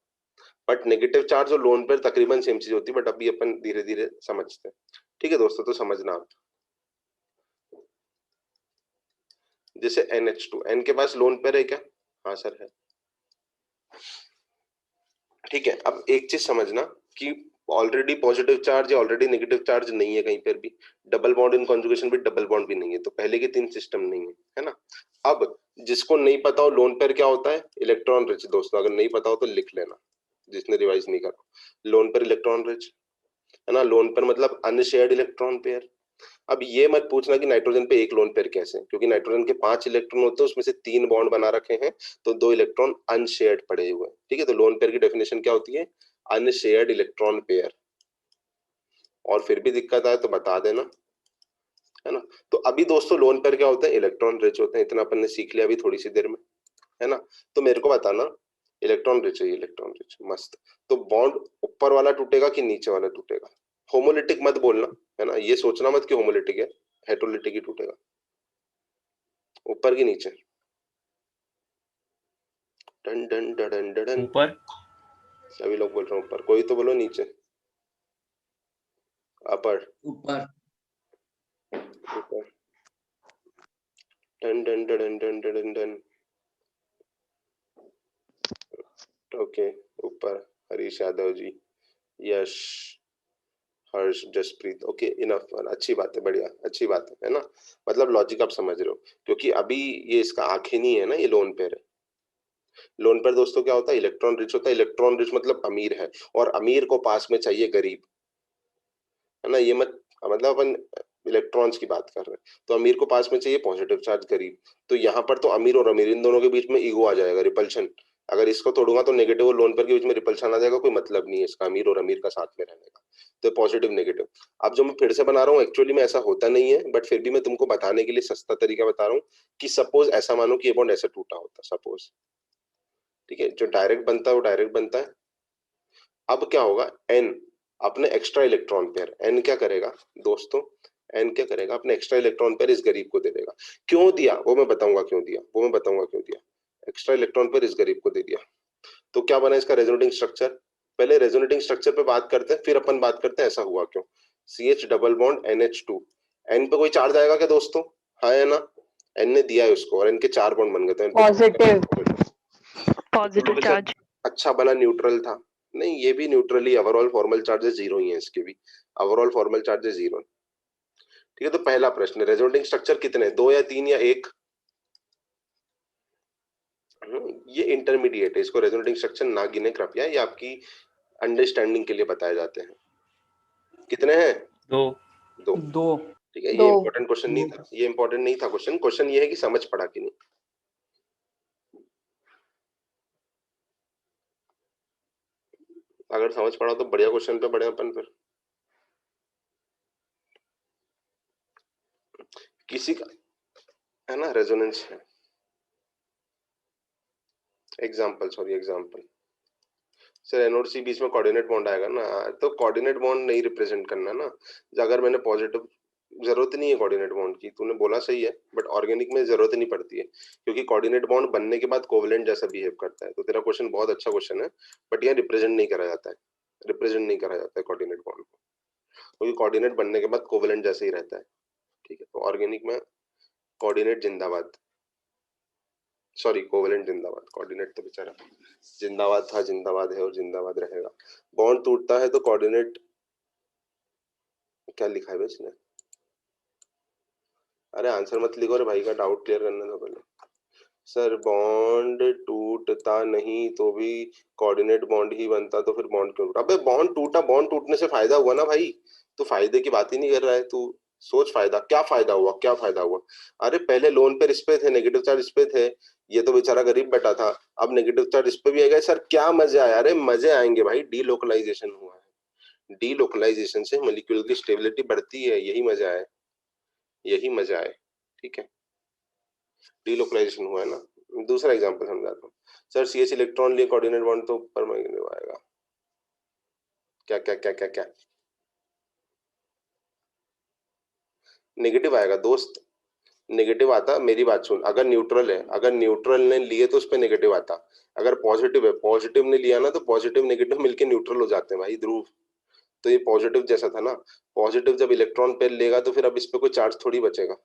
बट नेगेटिव चार्ज और लोन पेयर तकरीबन सेम चीज होती है, बट अभी अपन धीरे धीरे समझते हैं, ठीक है दोस्तों? तो समझना आप, जैसे NH2, N के पास लोन पेयर है क्या? हाँ सर है, ठीक है? अब एक चीज समझना कि ऑलरेडी पॉजिटिव चार्ज या ऑलरेडी नेगेटिव चार्ज नहीं है कहीं पर भी, डबल बॉन्ड इन कॉन्जुगेशन भी डबल बॉन्ड भी नहीं है, तो पहले के 3 सिस्टम नहीं है ना? अब जिसको नहीं पता हो लोन पेयर क्या होता है, इलेक्ट्रॉन रिच, दोस्तों अगर नहीं पता हो तो लिख लेना, जिसने रिवाइज नहीं करा, लोन पेयर इलेक्ट्रॉन रिच, है ना? लोन पेयर मतलब अनशेयर्ड इलेक्ट्रॉन पेयर। अब ये मत पूछना कि नाइट्रोजन पे एक लोन पेयर कैसे, क्योंकि नाइट्रोजन के 5 इलेक्ट्रॉन होते हैं, उसमें से 3 बॉन्ड बना रखे हैं, तो 2 इलेक्ट्रॉन अनशेयर्ड पड़े हुए हैं, ठीक है? तो लोन पेयर की डेफिनेशन क्या होती है? Unshared electron pair. और फिर भी दिक्कत आए तो बता देना, है ना? तो अभी दोस्तों लोन पेयर क्या होता है? इलेक्ट्रॉन रिच होते हैं, इतना अपन ने सीख लिया अभी थोड़ी सी देर में, है ना? तो मेरे को बताना इलेक्ट्रॉन रिच है, इलेक्ट्रॉन रिच, मस्त। तो बॉन्ड ऊपर वाला टूटेगा कि नीचे वाला टूटेगा? होमोलिटिक मत बोलना, है ना? ये सोचना मत कि होमोलिटिक है, हेटेरोलिटिक ही टूटेगा, ऊपर की नीचे, डन डन डन डन, ऊपर सभी लोग बोल रहे हैं ऊपर, कोई तो बोलो नीचे, अपर, ऊपर ऊपर, done done done done done done, okay, ऊपर हरीश यादव जी, यश, हर्ष, जसप्रीत, ओके इनफ, अच्छी बात है, बढ़िया, अच्छी बात है ना। मतलब लॉजिक आप समझ रहे हो, क्योंकि अभी ये इसका आंखें नहीं है ना, ये लोन पेयर है। लोन पेयर दोस्तों क्या होता है, इलेक्ट्रॉन रिच होता है। इलेक्ट्रॉन रिच मतलब अमीर है, और अमीर को पास में चाहिए गरीब, है ना। ये मत मतलब अपन इलेक्ट्रॉन्स की बात कर रहे हैं, तो अमीर को पास में चाहिए पॉजिटिव चार्ज, गरीब। तो यहाँ पर तो अमीर और अमीर इन दोनों के बीच में ईगो आ जाएगा, रिपल्शन। अगर इसको तोड़ूंगा तो नेगेटिव और लोन पेयर के बीच में रिपल्शन आ जाएगा, कोई मतलब नहीं है इसका अमीर और अमीर का साथ में रहने का। तो पॉजिटिव नेगेटिव। अब जो मैं फिर से बना रहा हूँ, एक्चुअली में ऐसा होता नहीं है, बट फिर भी मैं तुमको बताने के लिए सस्ता तरीका बता रहा हूँ कि सपोज ऐसा मानो कि ये बॉन्ड ऐसे टूटा होता, सपोज, ठीक है। जो डायरेक्ट बनता है वो डायरेक्ट बनता है। अब क्या होगा, एन अपने एक्स्ट्रा इलेक्ट्रॉन पेयर, एन क्या करेगा दोस्तों, एन क्या करेगा, अपने एक्स्ट्रा इलेक्ट्रॉन पेयर इस गरीब को दे देगा। क्यों दिया वो मैं बताऊंगा, क्यों दिया वो मैं बताऊंगा, क्यों दिया। एक्स्ट्रा इलेक्ट्रॉन पेयर इस गरीब को दे दिया, तो क्या बना इसका रेजोनेटिंग स्ट्रक्चर। पहले रेजोनेटिंग स्ट्रक्चर पे बात करते हैं, फिर अपन बात करते हैं ऐसा हुआ क्यों। CH double bond NH2, N पे कोई चार्ज आएगा क्या दोस्तों, हाँ है ना। एन ने दिया है उसको, और इनके 4 बॉन्ड बन गए थे। Positive charge. अच्छा बना न्यूट्रल था, नहीं ये भी न्यूट्रल ही, ओवरऑल फॉर्मल चार्जेस जीरो ही है इसके भी, ओवरऑल फॉर्मल चार्जेस जीरो। ठीक है, तो पहला प्रश्न, रेजोनेटिंग स्ट्रक्चर कितने, 2 या 3 या 1। ये इंटरमीडिएट है, इसको रेजोनेटिंग स्ट्रक्चर ना गिने कृपया, ये आपकी अंडरस्टैंडिंग के लिए बताए जाते हैं। कितने हैं, 2। दो। ठीक है, ये दो। इंपॉर्टेंट क्वेश्चन नहीं था, ये इंपॉर्टेंट नहीं था क्वेश्चन। क्वेश्चन ये है कि समझ पड़ा कि नहीं। अगर समझ पड़ा तो बढ़िया क्वेश्चन पे बढ़े अपन। फिर किसी का है ना रेजोनेंस है, example, sorry example, sir anode सी बीच में कोऑर्डिनेट बॉन्ड आएगा ना, तो कोऑर्डिनेट बॉन्ड नहीं रिप्रेजेंट करना ना। अगर मैंने पॉजिटिव, जरूरत नहीं है कोऑर्डिनेट बॉन्ड की, तूने बोला सही है, बट ऑर्गेनिक में जरूरत नहीं पड़ती है, क्योंकि कोऑर्डिनेट बॉन्ड बनने के बाद कोवेलेंट जैसा बिहेव करता है। तो तेरा क्वेश्चन बहुत अच्छा क्वेश्चन है, बट यहाँ रिप्रेजेंट नहीं करा जाता है, रिप्रेजेंट नहीं करा जाता है कोऑर्डिनेट बॉन्ड को, क्योंकि कोऑर्डिनेट बनने के बाद कोवेलेंट जैसे ही रहता है। ठीक है, तो ऑर्गेनिक में कोऑर्डिनेट जिंदाबाद, सॉरी कोवेलेंट जिंदाबाद, कोऑर्डिनेट तो बेचारा जिंदाबाद था, जिंदाबाद है और जिंदाबाद रहेगा। बॉन्ड टूटता है तो कोऑर्डिनेट, क्या लिखा है इसने, अरे आंसर मत लिखो रे भाई, का डाउट क्लियर करने दो पहले। सर बॉन्ड टूटता नहीं तो भी कोऑर्डिनेट बॉन्ड ही बनता, तो फिर बॉन्ड क्यों टूटा। अबे बॉन्ड टूटा, बॉन्ड टूटने से फायदा हुआ ना भाई, तू फायदे की बात ही नहीं कर रहा है, तू सोच फायदा, क्या फायदा हुआ, क्या फायदा हुआ। अरे पहले लोन पे इस पे थे, नेगेटिव चार्ज इस पे थे, ये तो बेचारा गरीब बैठा था, अब नेगेटिव चार्ज इस पे भी आएगा। सर क्या मजे आया, अरे मजे आएंगे भाई, डीलोकलाइजेशन हुआ है, डीलोकलाइजेशन से मॉलिक्यूल की स्टेबिलिटी बढ़ती है, यही मजा है, यही मजा है। ठीक है, डीलोकलाइजेशन हुआ है ना। दूसरा एग्जांपल समझाता हूँ। सर CH इलेक्ट्रॉन लिए कोऑर्डिनेट बॉन्ड तो ऊपर में आएगा, क्या क्या क्या क्या क्या नेगेटिव आएगा दोस्त, नेगेटिव आता। मेरी बात सुन, अगर न्यूट्रल है, अगर न्यूट्रल ने लिए तो उस पर नेगेटिव आता, अगर पॉजिटिव है, पॉजिटिव ने लिया ना, तो पॉजिटिव नेगेटिव मिलके न्यूट्रल हो जाते हैं भाई, ध्रुव। तो ये पॉजिटिव जैसा था ना, पॉजिटिव जब इलेक्ट्रॉन पेयर लेगा तो फिर अब इस पे कोई चार्ज थोड़ी बचेगा,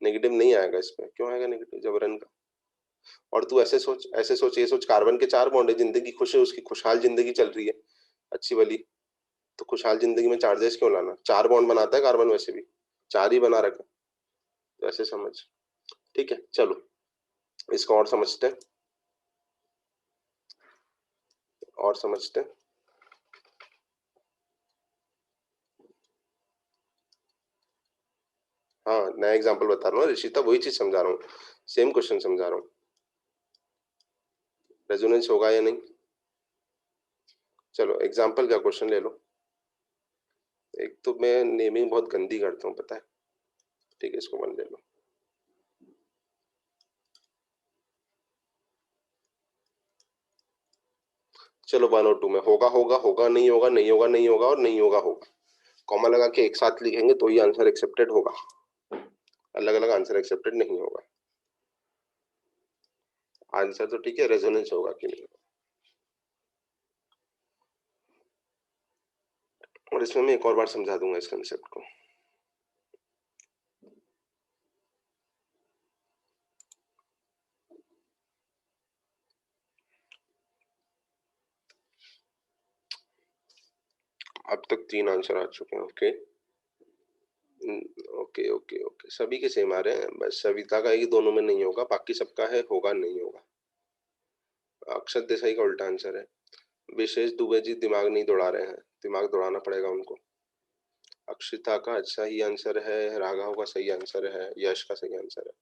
नेगेटिव नहीं आएगा इस पे, क्यों आएगा नेगेटिव जबरन का। और तू ऐसे सोच, ऐसे सोच, ये सोच, कार्बन के 4 बॉन्ड है, जिंदगी खुश है, उसकी खुशहाल जिंदगी चल रही है अच्छी वाली, तो खुशहाल जिंदगी में चार्जेस क्यों लाना, 4 बॉन्ड बनाता है कार्बन, वैसे भी 4 ही बना रखा, तो ऐसे समझ। ठीक है चलो, इसको और समझते हैं, और समझते हैं। हाँ नया एग्जांपल बता रहा हूँ ऋषिता, वही चीज समझा रहा हूँ, सेम क्वेश्चन समझा रहा हूँ। रेजोनेंस होगा या नहीं, चलो एग्जांपल का क्वेश्चन ले लो। एक तो मैं नेमिंग बहुत गंदी करता हूँ पता है, ठीक है इसको वन ले लो। चलो 1 और 2 में होगा होगा, होगा नहीं होगा, नहीं होगा नहीं होगा, और नहीं होगा होगा, कॉमा लगा के एक साथ लिखेंगे तो ही आंसर एक्सेप्टेड होगा, अलग अलग आंसर एक्सेप्टेड नहीं होगा। आंसर तो ठीक है, रेजोनेंस होगा कि नहीं होगा। और इसमें मैं एक और बार समझा दूंगा इस कंसेप्ट को। अब तक 3 आंसर आ चुके हैं। ओके ओके ओके ओके, सभी के सेम आ रहे हैं, बस सविता का ही दोनों में नहीं होगा, बाकी सबका है, होगा नहीं होगा। अक्षत देसाई का उल्टा आंसर है। विशेष दुबे जी दिमाग नहीं दौड़ा रहे हैं, दिमाग दौड़ाना पड़ेगा उनको। अक्षिता का अच्छा ही आंसर है, राघव का सही आंसर है, यश का सही आंसर है।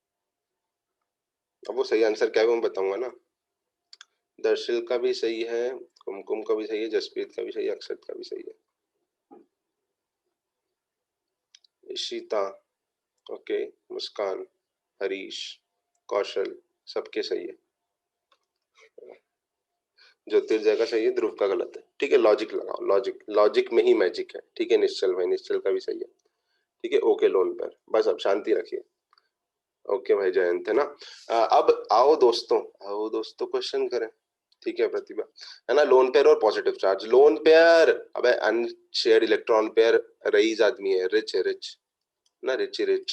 अब वो सही आंसर क्या है वो मैं बताऊंगा ना। दर्शिल का भी सही है, कुमकुम का भी सही है, जसप्रीत का भी सही है, अक्षत का भी सही है, इशिता, ओके, मुस्कान, हरीश, कौशल, सबके सही है। ज्योतिर्जय का सही है, ध्रुव का गलत है। ठीक है, लॉजिक लगाओ, लॉजिक में ही मैजिक है। ठीक है, निश्चल भाई, निश्चल का भी सही है। ठीक है, ओके लोन पर, बस अब शांति रखिए। ओके भाई जयंत, है ना। अब आओ दोस्तों क्वेश्चन करें। ठीक है प्रतिभा, है ना। लोन पेयर और पॉजिटिव चार्ज। लोन पेयर, अबे अनशेयर्ड इलेक्ट्रॉन पेयर, रईस आदमी है, रिच है, रिच ना, रिच,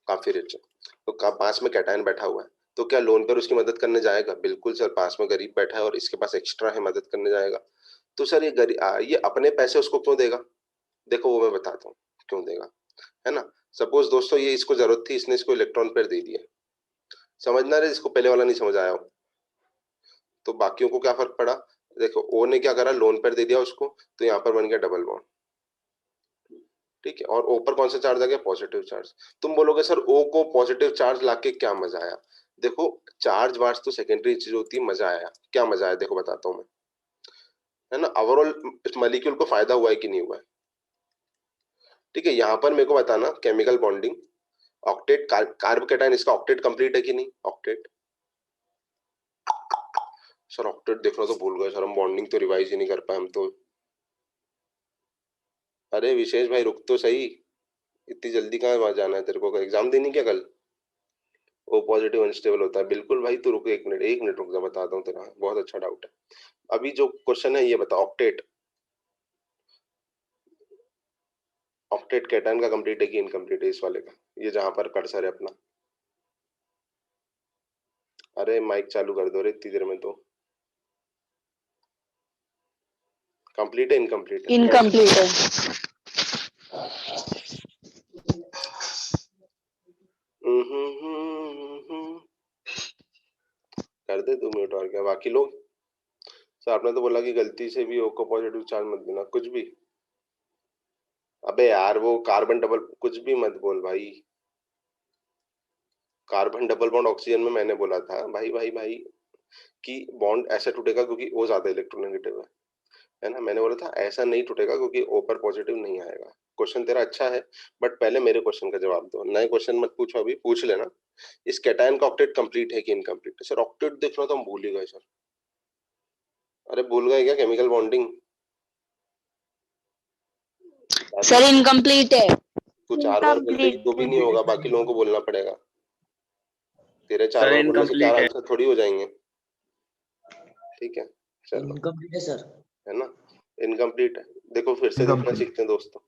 काफी रिच है, तो पास में कैटायन बैठा हुआ है, तो क्या लोन पेयर उसकी मदद करने जाएगा? बिल्कुल सर, पास में गरीब बैठा है और इसके पास एक्स्ट्रा है, मदद करने जाएगा। तो सर ये अपने पैसे उसको क्यों देगा? देखो वो मैं बताता हूँ क्यों देगा, है ना। सपोज दोस्तों ये इसको जरूरत थी, इसने इसको इलेक्ट्रॉन पेयर दे दिया, समझना रहे, इसको पहले वाला नहीं समझ आया हो तो बाकियों को क्या फर्क पड़ा। देखो ओ ने क्या करा, लोन पेयर दे दिया उसको, तो यहाँ पर बन गया डबल बॉन्ड। ठीक है, और ओ पर कौन सा चार्ज आ गया? Positive charge. तुम बोलोगे सर ओ को पॉजिटिव चार्ज लाके क्या मजा आया? देखो चार्ज वार्ज तो सेकेंडरी चीज होती है, मजा आया, क्या मजा आया देखो बताता हूँ मैं, है ना। ओवरऑल इस मॉलिक्यूल को फायदा हुआ है कि नहीं हुआ है? ठीक है, यहाँ पर मेरे को बताना chemical bonding, octet, carb cation, इसका ऑक्टेट कंप्लीट है कि नहीं? ऑक्टेट, सर ऑक्टेट देखना तो भूल गए सर, हम बॉन्डिंग तो रिवाइज ही नहीं कर पाए हम तो। अरे विशेष भाई रुक तो सही, इतनी जल्दी कहाँ वहां जाना है तेरे को? एग्जाम देनी क्या कल? ओ पॉजिटिव अनस्टेबल होता है, बिल्कुल भाई, तू रुक, एक मिनट रुक जा, बताता हूँ तेरा बहुत अच्छा डाउट है। अभी जो क्वेश्चन है ये बता, ऑक्टेट, ऑक्टेट कैटायन का कंप्लीट है कि इनकम्प्लीट है इस वाले का, ये जहां पर कर्सर है अपना। अरे माइक चालू कर दो रे इतनी देर में, तो कंप्लीट है इनकम्प्लीट है? इनकम्प्लीट है। कर दे 2 मिनट और, क्या बाकी लोग? सर आपने तो बोला कि गलती से भी ओ को पॉजिटिव चार्ज मत देना, कुछ भी। अबे यार वो कार्बन डबल, कुछ भी मत बोल भाई, कार्बन डबल बॉन्ड ऑक्सीजन में मैंने बोला था भाई कि बॉन्ड ऐसा टूटेगा क्योंकि ओ ज्यादा इलेक्ट्रोनेगेटिव है ना। मैंने बोला था ऐसा नहीं टूटेगा क्योंकि ओ पर पॉजिटिव नहीं आएगा। क्वेश्चन तेरा अच्छा है, बट पहले मेरे क्वेश्चन का जवाब दो, नए क्वेश्चन मत पूछो, अभी पूछ लेना इस कैटायन का ऑक्टेट कंप्लीट है कि इनकम्प्लीट है। सर ऑक्टेट देखना तो हम भूल ही गए सर। अरे भूल गए क्या? केमिकल बॉन्डिंग सर इनकम्प्लीट है। तू 4 बार बोल देगी तो भी नहीं होगा, बाकी लोगों को बोलना पड़ेगा। तेरे 4 बार बोलने से 4 आंसर थोड़ी हो जाएंगे। ठीक है चलो, इनकम्प्लीट है सर, है ना, इनकम्प्लीट है। देखो फिर से देखना सीखते हैं दोस्तों।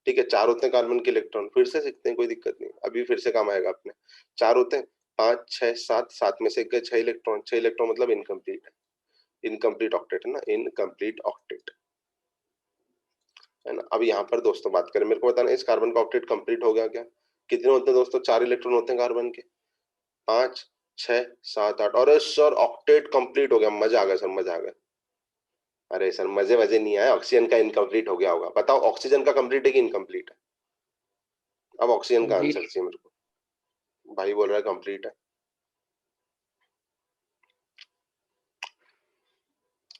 ठीक है, 4 होते हैं कार्बन के इलेक्ट्रॉन, फिर से सीखते हैं, कोई दिक्कत नहीं, अभी फिर से काम आएगा अपने। 4 होते हैं, 5 6 7, 7 में से गए 6 इलेक्ट्रॉन, 6 इलेक्ट्रॉन मतलब इनकम्प्लीट है, इनकम्प्लीट ऑक्टेट है ना, इनकम्प्लीट ऑक्टेट, है ना। अब यहाँ पर दोस्तों बात करें, मेरे को बताना इस कार्बन का ऑक्टेट कंप्लीट हो गया क्या? कितने होते हैं दोस्तों? 4 इलेक्ट्रॉन होते हैं कार्बन के, 5 6 7 8, और सर ऑक्टेट कंप्लीट हो गया, मजा आ गया सर, मजा आ गया। अरे सर मजे नहीं आए, ऑक्सीजन का इनकम्प्लीट हो गया होगा। बताओ ऑक्सीजन का कंप्लीट है कि इनकम्प्लीट है? अब ऑक्सीजन का आंसर चाहिए मेरे को। भाई बोल रहा है कंप्लीट है।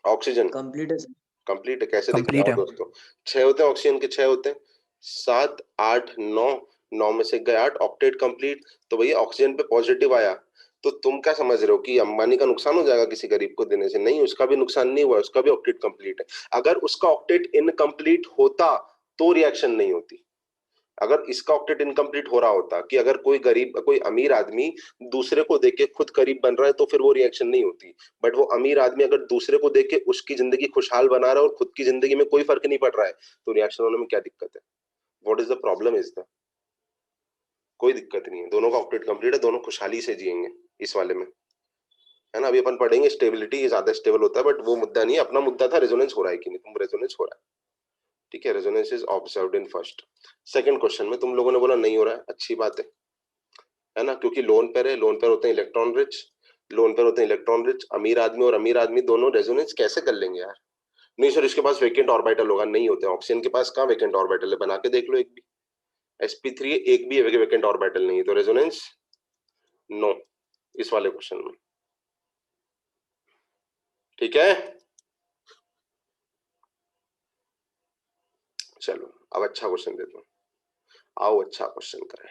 ऑक्सीजन कंप्लीट है सर। कंप्लीट है, कैसे दिखता कंप्लीट है है। दोस्तों? 6 होते हैं ऑक्सीजन के, 6 होते हैं, 7 8 9, 9 में से गए 8, ऑक्टेट कंप्लीट। तो भैया ऑक्सीजन पे पॉजिटिव आया, तो तुम क्या समझ रहे हो कि अंबानी का नुकसान हो जाएगा किसी गरीब को देने से? नहीं, उसका भी नुकसान नहीं हुआ, उसका भी ऑक्टेट कंप्लीट है। अगर उसका ऑक्टेट इनकम्प्लीट होता तो रिएक्शन नहीं होती। अगर इसका ऑक्टेट इनकम्प्लीट हो रहा होता कि अगर कोई गरीब, कोई अमीर आदमी दूसरे को देख के खुद गरीब बन रहा है तो फिर वो रिएक्शन नहीं होती। बट वो अमीर आदमी अगर दूसरे को देख के उसकी जिंदगी खुशहाल बना रहा है और खुद की जिंदगी में कोई फर्क नहीं पड़ रहा है, तो रिएक्शन होने में क्या दिक्कत है? What is the problem is the, कोई दिक्कत नहीं है, दोनों का ऑक्टेट कंप्लीट है, दोनों खुशहाली से जिएंगे इस वाले में, है ना। अभी अपन पढ़ेंगे स्टेबिलिटी, ज्यादा स्टेबल होता है, बट वो मुद्दा नहीं है, अपना मुद्दा था रेजोनेंस हो रहा है कि नहीं, तुम रेजोनेंस हो रहा है, ठीक है, resonance is observed in first. Second question में तुम लोगों ने बोला नहीं हो रहा है, अच्छी बात है ना, क्योंकि लोन पेयर है, लोन पेयर होते हैं इलेक्ट्रॉन रिच, लोन पेयर होते हैं इलेक्ट्रॉन रिच, अमीर आदमी और अमीर आदमी दोनों रेजोनेंस कैसे कर लेंगे यार? नहीं सर इसके पास वेकेंट ऑर्बिटल होगा, नहीं होते, ऑक्सीजन के पास कहाँ वेकेंट ऑर्बिटल है, बना के देख लो एक भी, sp3 एक भी वेकेंट ऑर्बिटल नहीं है, तो रेजोनेंस नो इस वाले क्वेश्चन में। ठीक है, चलो अब अच्छा क्वेश्चन देता हूँ, आओ अच्छा क्वेश्चन करें।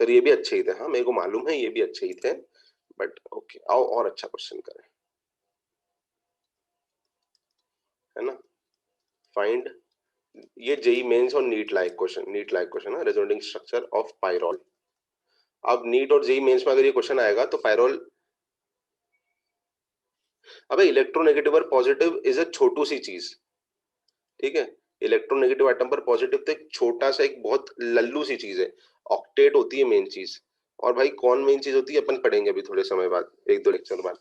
सर ये भी अच्छे ही थे, हाँ मेरे को मालूम है ये भी अच्छे ही थे, बट ओके आओ और अच्छा क्वेश्चन करें, है ना। फाइंड, ये जेई मेंस और नीट लाइक क्वेश्चन है, रेजोनेटिंग स्ट्रक्चर ऑफ पायरोल। अब नीट और जेई मेंस में अगर ये क्वेश्चन आएगा तो पायरोल, अबे इलेक्ट्रोनेगेटिव और पॉजिटिव इज अ छोटू सी चीज, ठीक है, इलेक्ट्रोनेगेटिव एटम पर पॉजिटिव तो एक छोटा सा एक बहुत लल्लू सी चीज है, ऑक्टेट होती है मेन चीज। और भाई कौन मेन चीज होती है अपन पढ़ेंगे अभी थोड़े समय बाद, एक दो लेक्चर बाद,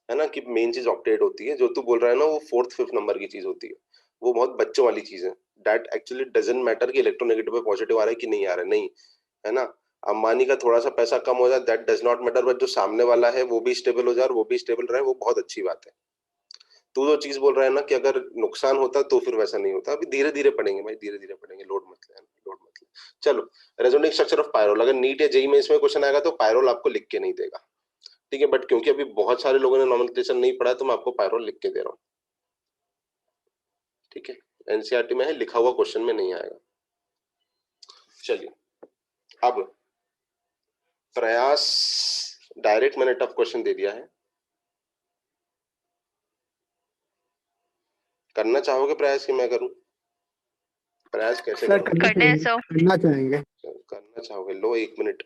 है ना, कि मेन चीज ऑक्टेट होती है। जो तू बोल रहा है ना वो 4th 5th नंबर की चीज होती है, वो बहुत बच्चों वाली चीज है। दैट एक्चुअली डजंट मैटर कि इलेक्ट्रोनेगेटिव पे पॉजिटिव आ रहा है कि नहीं आ रहा है, नहीं, है ना। अंबानी का थोड़ा सा पैसा कम हो जाए that does not matter, but जो सामने वाला है वो भी स्टेबल हो जाए और वो भी स्टेबल रहे, वो बहुत अच्छी बात है। तू जो चीज बोल रहा है ना कि अगर नुकसान होता तो फिर वैसा नहीं होता, अभी धीरे धीरे पढ़ेंगे भाई, धीरे धीरे पढ़ेंगे, लोड मत ले, लोड मत ले। चलो, रेजोनेटिंग स्ट्रक्चर ऑफ पायरोल, अगर नीट या जेईई में इसमें क्वेश्चन आएगा तो पायरोल आपको लिख के नहीं देगा, ठीक है, बट क्योंकि अभी बहुत सारे लोगों ने नॉमेनक्लेचर नहीं पढ़ा तो मैं आपको पायरोल लिख के दे रहा हूँ, ठीक है, एनसीईआरटी में है, लिखा हुआ क्वेश्चन में नहीं आएगा। चलिए अब प्रयास, डायरेक्ट मैंने टफ क्वेश्चन दे दिया है, करना चाहोगे प्रयास कि मैं करूं? प्रयास कैसे सर करूं? करना चाहेंगे। करना चाहोगे, लो 1 मिनट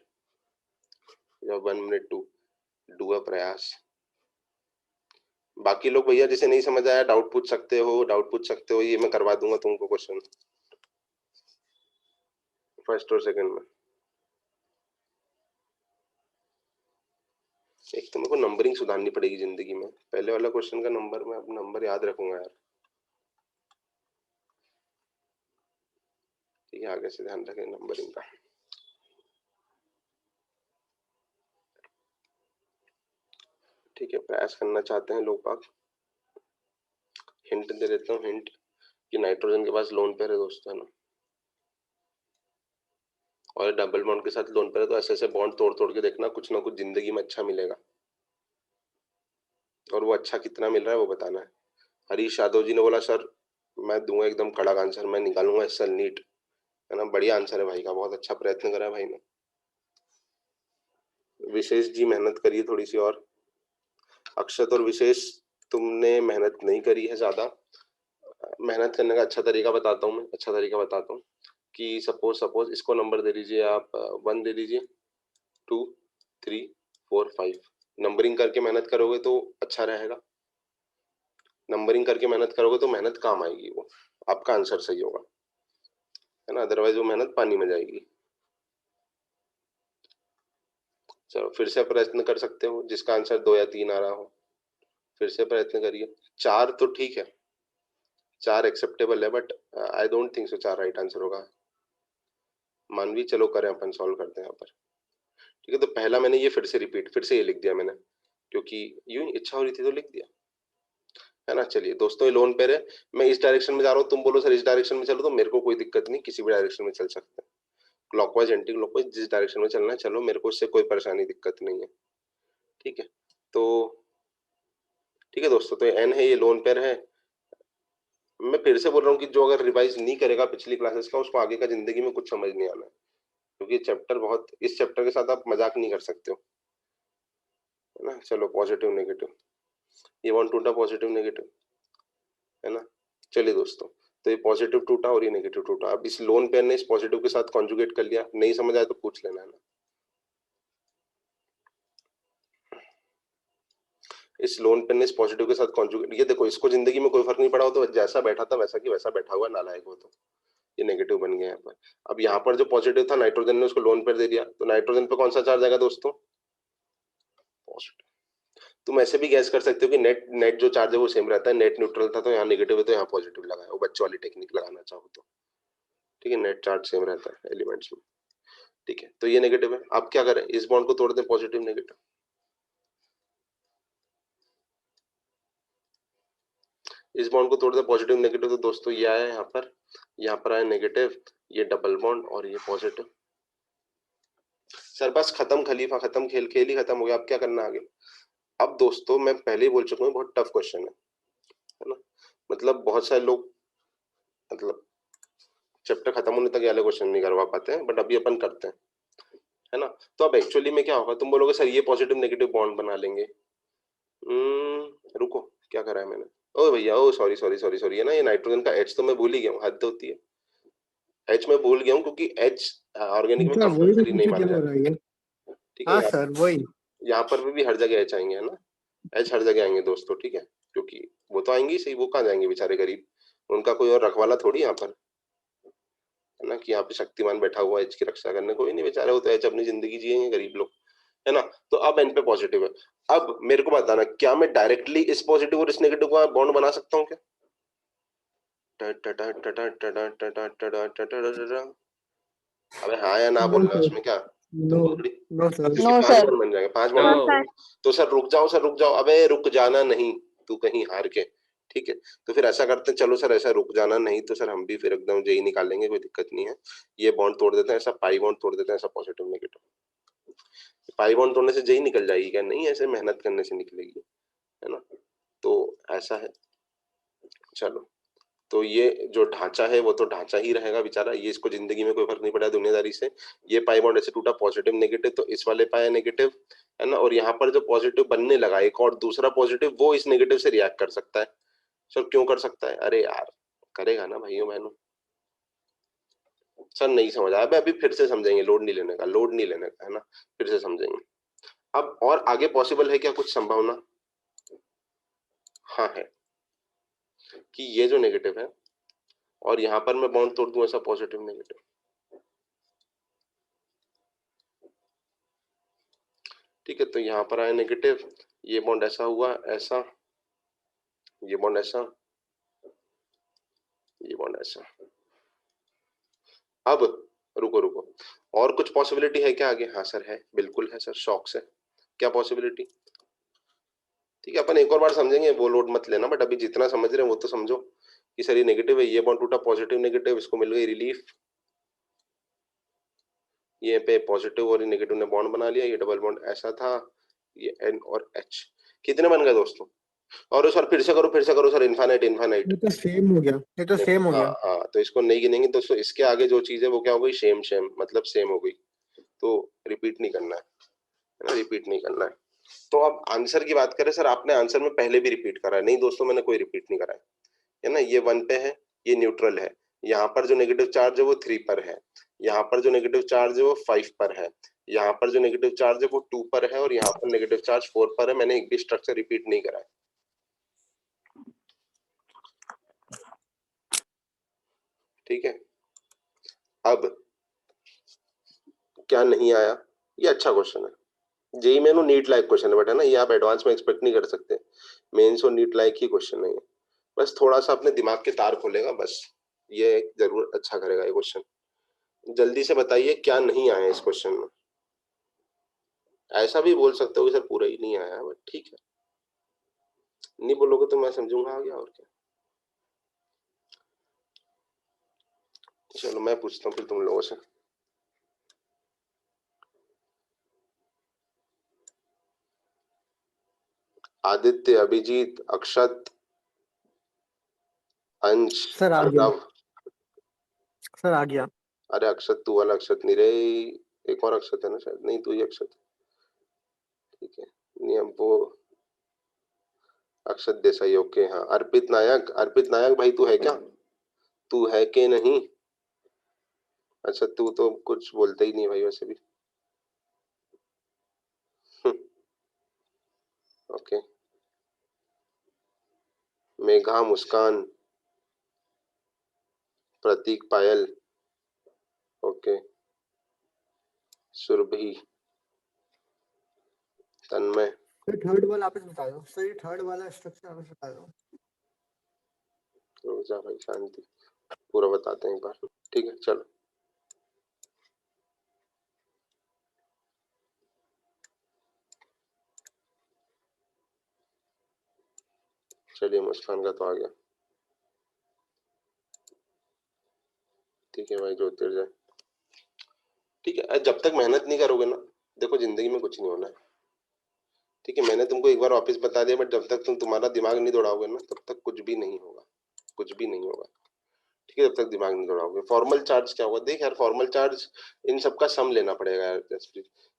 या 1 मिनट टू डू अ प्रयास। बाकी लोग भैया जिसे नहीं समझ आया डाउट पूछ सकते हो, डाउट पूछ सकते हो, ये मैं करवा दूंगा तुमको क्वेश्चन फर्स्ट और सेकंड में। एक तो मेरे को नंबरिंग सुधारनी पड़ेगी जिंदगी में, पहले वाला क्वेश्चन का नंबर मैं अब नंबर याद रखूंगा यार, ठीक है, आगे से ध्यान रखें नंबरिंग का। ठीक है, प्रयास करना चाहते हैं लोग बाग, हिंट दे देता हूँ, हिंट कि नाइट्रोजन के पास लोन पेयर है दोस्तों, है ना, और डबल बॉन्ड के साथ लोन पेयर है, तो ऐसे ऐसे बॉन्ड तोड़ तोड़ के देखना, कुछ ना कुछ जिंदगी में अच्छा मिलेगा, और वो अच्छा कितना मिल रहा है वो बताना है। हरीश यादव जी ने बोला सर मैं दूंगा एकदम कड़क आंसर, मैं निकालूंगा एसएल नीट, है ना, बढ़िया आंसर है भाई का, बहुत अच्छा प्रयत्न करा है भाई ने। विशेष जी मेहनत करिए थोड़ी सी और, अक्षत और विशेष तुमने मेहनत नहीं करी है ज्यादा, मेहनत करने का अच्छा तरीका बताता हूँ मैं, अच्छा तरीका बताता हूँ कि सपोज इसको नंबर दे दीजिए आप, 1 दे दीजिए, 2 3 4 5, नंबरिंग करके मेहनत करोगे तो अच्छा रहेगा, नंबरिंग करके मेहनत करोगे तो मेहनत काम आएगी, वो आपका आंसर सही होगा, है ना, अदरवाइज वो मेहनत पानी में जाएगी। चलो फिर से प्रयत्न कर सकते हो, जिसका आंसर 2 या 3 आ रहा हो फिर से प्रयत्न करिए। 4 तो ठीक है, 4 एक्सेप्टेबल है, but I don't think so 4 right answer होगा। मानवी चलो करें, अपन सॉल्व करते हैं यहाँ पर, ठीक है। तो पहला मैंने ये फिर से ये लिख दिया मैंने, क्योंकि यूं इच्छा हो रही थी तो लिख दिया, है ना। चलिए दोस्तों ये लोन पेयर है, मैं इस डायरेक्शन में जा रहा हूँ, तुम बोलो सर इस डायरेक्शन में चलो, तो मेरे को कोई दिक्कत नहीं, किसी भी डायरेक्शन में चल सकते हैं, क्लॉकवाइज एंटी क्लॉकवाइज जिस डायरेक्शन में चलना है चलो, मेरे को इससे कोई परेशानी दिक्कत नहीं है, ठीक है। तो ठीक है दोस्तों, तो एन है, ये लोन पेयर है। मैं फिर से बोल रहा हूँ कि जो अगर रिवाइज नहीं करेगा पिछली क्लासेस का, उसको आगे का जिंदगी में कुछ समझ नहीं आना है, क्योंकि चैप्टर बहुत, इस चैप्टर के साथ आप मजाक नहीं कर सकते हो, है ना। चलो पॉजिटिव नेगेटिव, ये 1 टूटा पॉजिटिव नेगेटिव, है ना। चलिए दोस्तों, तो ये पॉजिटिव टूटा और ये नेगेटिव टूटा, अब इस लोन पेयर ने इस पॉजिटिव के साथ कॉन्जुगेट कर लिया, नहीं समझ आया तो पूछ लेना, है ना। इस लोन पेयर ने इस पॉजिटिव के साथ कॉन्जुगेट, ये देखो इसको जिंदगी में कोई फर्क नहीं पड़ा हो, तो जैसा बैठा था वैसा की वैसा बैठा हुआ, नालायक हो, तो ये नेगेटिव बन गया यहाँ पर। अब यहाँ पर जो पॉजिटिव था नाइट्रोजन ने उसको लोन पेयर दे दिया, तो नाइट्रोजन पे कौन सा चार्ज आएगा दोस्तों? पॉजिटिव। तुम ऐसे भी गैस कर सकते हो कि नेट नेट जो चार्ज है वो सेम रहता है, नेट न्यूट्रल था तो यहाँ नेगेटिव है तो यहाँ पॉजिटिव लगाया, वो बच्चों वाली टेक्निक लगाना चाहो तो, ठीक है, नेट चार्ज सेम रहता है एलिमेंट्स में, ठीक है। तो ये नेगेटिव है, अब क्या करें, इस बॉन्ड को तोड़ दें, पॉजिटिव नेगेटिव, इस बॉन्ड को तोड़ दें पॉजिटिव नेगेटिव, तो दोस्तों ये आया यहाँ पर आया नेगेटिव, ये डबल बॉन्ड और ये पॉजिटिव। सर बस खत्म खलीफा, खत्म, खेल खेल ही खत्म हो गया, अब क्या करना आगे। अब दोस्तों मैं पहले ही बोल चुका हूँ बहुत टफ क्वेश्चन है ना, मतलब बहुत सारे लोग मतलब चैप्टर खत्म होने तक ये वाले क्वेश्चन नहीं करवा पाते हैं, बट अभी अपन करते हैं, है ना। तो अब एक्चुअली में क्या होगा, तुम बोलोगे सर ये पॉजिटिव नेगेटिव बॉन्ड बना लेंगे, रुको क्या करा है मैंने, ओ भैया, ओ सॉरी सॉरी सॉरी सॉरी, है ना, ये नाइट्रोजन का H तो मैं भूल ही गया हूँ, हद होती है, H मैं भूल गया हूँ क्योंकि H ऑर्गेनिक में सर वही तो कंपल्सरी नहीं पूछे माना क्या हो जाता, रहा है ये? ठीक है। हाँ सर वही। यहाँ पर भी हर जगह H आएंगे, है ना, H हर जगह आएंगे दोस्तों, ठीक है, क्योंकि वो तो आएंगे ही सही, वो कहाँ जाएंगे बेचारे गरीब, उनका कोई और रखवाला थोड़ी यहाँ पर, है ना, कि यहाँ पे शक्तिमान बैठा हुआ H की रक्षा करने, कोई नहीं बेचारे, वो तो H अपनी जिंदगी जिएंगे गरीब लोग, है ना। तो अब N पे पॉजिटिव है, अब मेरे को बताना क्या मैं डायरेक्टली इस पॉजिटिव और इस नेगेटिव का बॉन्ड बना सकता हूँ क्या? अबे हाँ या ना नो बोलना, सर, उसमें क्या नो, तुमको थोड़ी, नो सर। अब इसके No, 5 sir. बॉन्ड बन जाएंगे, 5 No. बॉन्ड बन जाएंगे। तो सर रुक जाओ, अबे रुक जाना नहीं, तू कहीं हार के, ठीक है। तो फिर ऐसा करते हैं, चलो सर ऐसा रुक जाना नहीं, तो सर हम भी फिर एकदम जेई निकालेंगे, कोई दिक्कत नहीं है, ये बॉन्ड तोड़ देते हैं, ऐसा पाई बॉन्ड तोड़ देते हैं, ऐसा पॉजिटिव नेगेटिव, पाई बॉन्ड तोड़ने से जेई निकल जाएगी क्या? नहीं, ऐसे मेहनत करने से निकलेगी, है ना। तो ऐसा है, चलो, तो ये जो ढांचा है वो तो ढांचा ही रहेगा बेचारा, ये इसको जिंदगी में कोई फर्क नहीं पड़ा दुनियादारी से। ये पाई बॉन्ड ऐसे टूटा पॉजिटिव नेगेटिव, तो इस वाले पाया नेगेटिव, है ना, और यहाँ पर जो पॉजिटिव बनने लगा एक और दूसरा पॉजिटिव, वो इस नेगेटिव से रिएक्ट कर सकता है। सर क्यों कर सकता है? अरे यार करेगा ना भाइयों बहनों। सर नहीं समझ आया, अभी फिर से समझेंगे, लोड नहीं लेने का, लोड नहीं लेने का, है ना, फिर से समझेंगे। अब और आगे पॉसिबल है क्या कुछ संभावना? हाँ है, कि ये जो नेगेटिव है और यहाँ पर मैं बॉन्ड तोड़ दूं ऐसा पॉजिटिव नेगेटिव, ठीक है। तो यहाँ पर आया नेगेटिव, ये बॉन्ड ऐसा हुआ, ऐसा, ये बॉन्ड ऐसा, ये बॉन्ड ऐसा। अब रुको, और कुछ पॉसिबिलिटी है क्या आगे? हाँ सर है, बिल्कुल है सर, शॉक से क्या पॉसिबिलिटी, ठीक है, अपन एक और बार समझेंगे, वो लोड मत लेना, बट अभी जितना समझ रहे हैं वो तो समझो कि सर ये नेगेटिव है, ये बॉन्ड टूटा पॉजिटिव नेगेटिव, इसको मिल गई रिलीफ, ये पे पॉजिटिव और नेगेटिव ने बॉन्ड बना लिया, ये डबल बॉन्ड ऐसा था, ये N और H कितने बन गए दोस्तों? और सर फिर से करो सर, इनफाइनाइट इनफाइनाइट, ये तो सेम हो गया, ये तो सेम हो हाँ गया। हाँ, तो इसको नहीं गिनेंगे दोस्तों, इसके आगे जो चीज है वो क्या हो गई? सेम सेम, मतलब सेम हो गई, तो रिपीट नहीं करना है ना, रिपीट नहीं करना है। तो अब आंसर की बात करें, सर आपने आंसर में पहले भी रिपीट करा है, नहीं दोस्तों मैंने कोई रिपीट नहीं करा है ना, ये 1 पे है, ये न्यूट्रल है, यहाँ पर जो नेगेटिव चार्ज है वो 3 पर है, यहाँ पर जो नेगेटिव चार्ज है वो 5 पर है, यहाँ पर जो नेगेटिव चार्ज है वो 2 पर है, और यहाँ पर नेगेटिव चार्ज 4 पर है। मैंने एक भी स्ट्रक्चर रिपीट नहीं करा है, ठीक है। अब क्या नहीं आया, ये अच्छा क्वेश्चन है, जेई में नीट लाइक क्वेश्चन है, बट है ना, ये आप एडवांस में एक्सपेक्ट नहीं कर सकते, मेंस और नीट लाइक ही क्वेश्चन है ये, बस थोड़ा सा अपने दिमाग के तार खोलेगा, बस ये जरूर अच्छा करेगा ये क्वेश्चन। जल्दी से बताइए क्या नहीं आया इस क्वेश्चन में। ऐसा भी बोल सकते हो कि सर पूरा ही नहीं आया, बट ठीक है, नहीं बोलोगे तो मैं समझूंगा आगे, और क्या। चलो मैं पूछता हूँ फिर तुम लोगों से, आदित्य, अभिजीत, अक्षत, अंश, सर आ गया, अर्णव। सर आ गया। अरे अक्षत तू वाला अक्षत नहीं रे, एक और अक्षत है ना शायद, नहीं तू ही अक्षत, ठीक है, नहीं अब वो अक्षत देसाई, ओके हाँ। अर्पित नायक भाई तू है क्या, तू है कि नहीं? अच्छा तू तो कुछ बोलता ही नहीं भाई वैसे भी, ओके। मेघा, मुस्कान, प्रतीक, पायल, ओके, सुरभि, तन्मय, सर थर्ड वाला आप बता दो सर, ये थर्ड वाला स्ट्रक्चर आप बता दो। रुक जा भाई, शांति, पूरा बताते हैं एक बार। ठीक है चलो, चलिए मुस्कान का तो आ गया। ठीक है भाई, ज्योतिर्जय। ठीक है, जब तक मेहनत नहीं करोगे ना, देखो जिंदगी में कुछ नहीं होना है। ठीक है, मैंने तुमको एक बार वापस बता दिया, बट जब तक तुम्हारा दिमाग नहीं दौड़ाओगे ना, तब तक कुछ भी नहीं होगा, कुछ भी नहीं होगा। ठीक है, जब तक दिमाग नहीं दौड़ाओगे। फॉर्मल चार्ज क्या होगा, देख यार, फॉर्मल चार्ज इन सबका सम लेना पड़ेगा यार।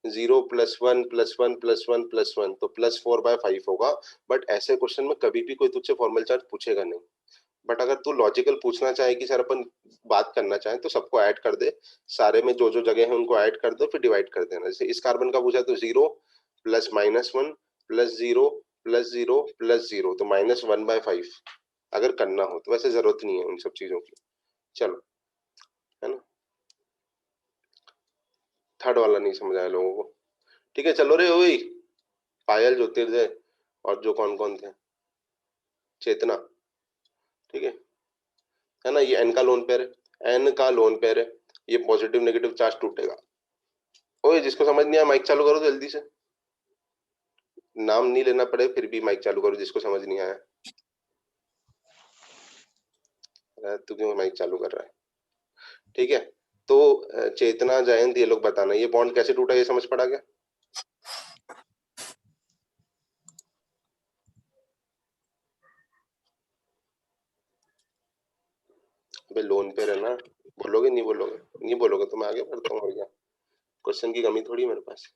0 + 1 + 1 + 1 + 1 तो +4/5 होगा। बट ऐसे क्वेश्चन में कभी भी कोई तुझसे फॉर्मल चार्ज पूछेगा नहीं। बट अगर तू लॉजिकल पूछना चाहे कि सर अपन बात करना चाहे, तो सबको ऐड कर दे, सारे में जो जो जगह है उनको ऐड कर दो, फिर डिवाइड कर देना। जैसे इस कार्बन का पूछा तो 0 + -1 + 0 + 0 + 0 तो -1/5 अगर करना हो तो। वैसे जरूरत नहीं है उन सब चीजों की। चलो, है ना, थर्ड वाला नहीं समझ आया लोगों को। ठीक है चलो रे, ओए पायल, ज्योतिर्जय और जो कौन कौन थे, चेतना। ठीक है ना, ये n का लोन पेयर है, n का लोन पेयर है, ये पॉजिटिव नेगेटिव चार्ज टूटेगा। ओए जिसको समझ नहीं आया माइक चालू करो जल्दी से, नाम नहीं लेना पड़े फिर भी माइक चालू करो जिसको समझ नहीं आया। तू क्यों माइक चालू कर रहा है? ठीक है, तो चेतना, जयंत, ये लोग बताना ये बॉन्ड कैसे टूटा, ये समझ पड़ा क्या? अबे लोन पेयर है ना, बोलोगे नहीं बोलोगे? नहीं बोलोगे तो मैं आगे बढ़ता हूँ, और क्या, क्वेश्चन की कमी थोड़ी मेरे पास।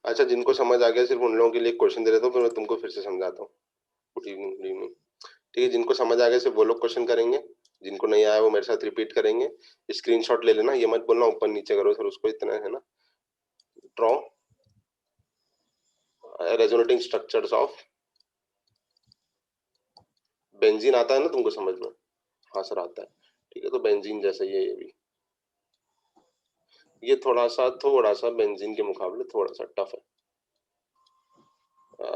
अच्छा, जिनको समझ आ गया सिर्फ उन लोगों के लिए क्वेश्चन दे देता हूँ, फिर मैं तुमको फिर से समझाता हूँ। Good evening, good evening. ठीक है, जिनको समझ आ गया सिर्फ वो लोग क्वेश्चन करेंगे, जिनको नहीं आया वो मेरे साथ रिपीट करेंगे। स्क्रीनशॉट ले लेना, ये मत बोलना ऊपर नीचे करो सर उसको, इतना है ना। Draw resonating structures of benzene, आता है ना तुमको समझ में? हाँ सर आता है। ठीक है, तो बेंजीन जैसा ही है ये भी। ये थोड़ा सा बेंजीन के मुकाबले थोड़ा सा टफ है,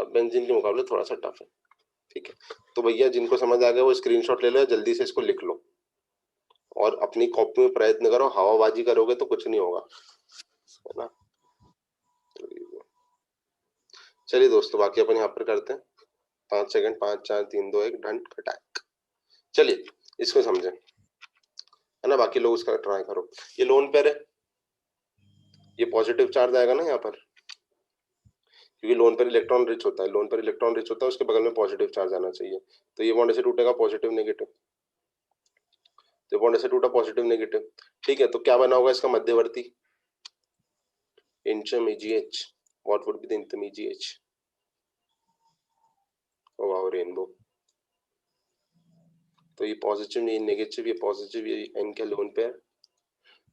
बेंजीन के मुकाबले थोड़ा सा टफ है। ठीक है, तो भैया जिनको समझ आ गया वो स्क्रीनशॉट ले लो, जल्दी से इसको लिख लो और अपनी कॉपी में प्रयत्न करो। हवाबाजी करोगे तो कुछ नहीं होगा, है ना। चलिए दोस्तों, बाकी अपन यहाँ पर करते हैं 5 सेकंड, 5 4 3 2 1 डन अटैक। चलिए इसको समझें, है ना, बाकी लोग उसका ट्राई करो। ये लोन पेयर है, ये पॉजिटिव चार्ज आएगा ना यहाँ पर, क्योंकि लोन पर इलेक्ट्रॉन रिच होता है, लोन पर इलेक्ट्रॉन रिच होता है, उसके बगल में पॉजिटिव चार्ज आना चाहिए। तो ये बॉन्ड ऐसे टूटेगा पॉजिटिव नेगेटिव, तो बॉन्ड ऐसे टूटा पॉजिटिव नेगेटिव। ठीक है, तो क्या बना होगा इसका मध्यवर्ती, intermediate. What would be the intermediate? Oh wow, rainbow. तो ये पॉजिटिव, ये नेगेटिव, ये पॉजिटिव, ये एन का लोन पेयर।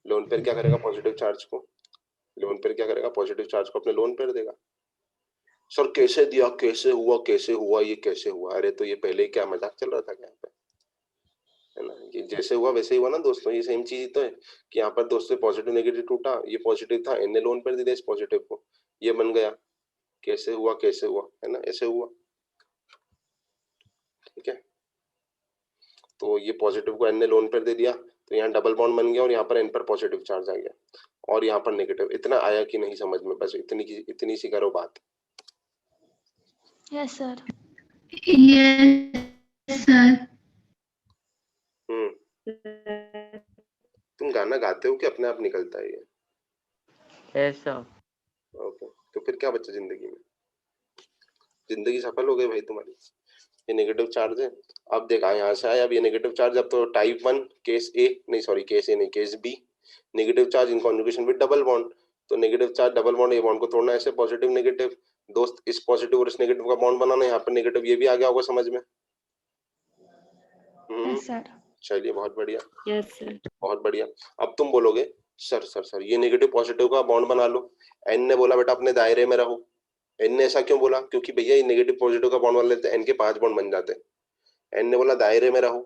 लोन पेयर क्या करेगा पॉजिटिव चार्ज को, लोन पेयर क्या करेगा पॉजिटिव चार्ज को अपने लोन पेयर देगा। सर कैसे दिया, कैसे हुआ, कैसे हुआ, ये कैसे हुआ? अरे तो ये पहले ही क्या मजाक चल रहा था क्या यहाँ पे, है ना। ये जैसे हुआ वैसे ही हुआ ना दोस्तों, ये सेम चीज तो है कि यहाँ पर दोस्तों पॉजिटिव नेगेटिव टूटा, ये पॉजिटिव था, एन ने लोन पेयर दे दिया इस पॉजिटिव को, ये बन गया। कैसे हुआ, कैसे हुआ, है ना, ऐसे हुआ। ठीक है, तो ये पॉजिटिव को एन ने लोन पेयर दे दिया, तो यहाँ डबल बॉन्ड बन गया और यहाँ पर एन पर पॉजिटिव चार्ज आ गया और यहाँ पर नेगेटिव। इतना आया कि नहीं समझ में? बस इतनी सी करो बात। Yes, sir. Yes, sir. तुम गाना गाते हो कि अपने आप निकलता है ये? ऐसा ओके, तो फिर क्या बचा जिंदगी में? जिंदगी सफल हो गई भाई तुम्हारी। ये नेगेटिव चार्ज है, अब देखा यहाँ से आया, अब ये नेगेटिव चार्ज, अब तो टाइप 1 केस ए, नहीं सॉरी केस ए नहीं, case B, negative charge in conjugation with double bond. तो नेगेटिव चार्ज डबल बॉन्ड, ये बॉन्ड को तोड़ना ऐसे पॉजिटिव नेगेटिव, दोस्त इस पॉजिटिव और इस नेगेटिव का बॉन्ड बनाना, यहाँ पर नेगेटिव, ये भी आ गया होगा समझ में। Yes, sir. चलिए बहुत बढ़िया, Yes, sir. बहुत बढ़िया। अब तुम बोलोगे सर सर सर ये नेगेटिव पॉजिटिव का बॉन्ड बना लो। एन ने बोला बेटा अपने दायरे में रहो। एन ने ऐसा क्यों बोला? क्योंकि भैया ये नेगेटिव पॉजिटिव का बॉन्ड बना लेते एन के 5 बॉन्ड बन जाते। एन ने बोला दायरे में रहो,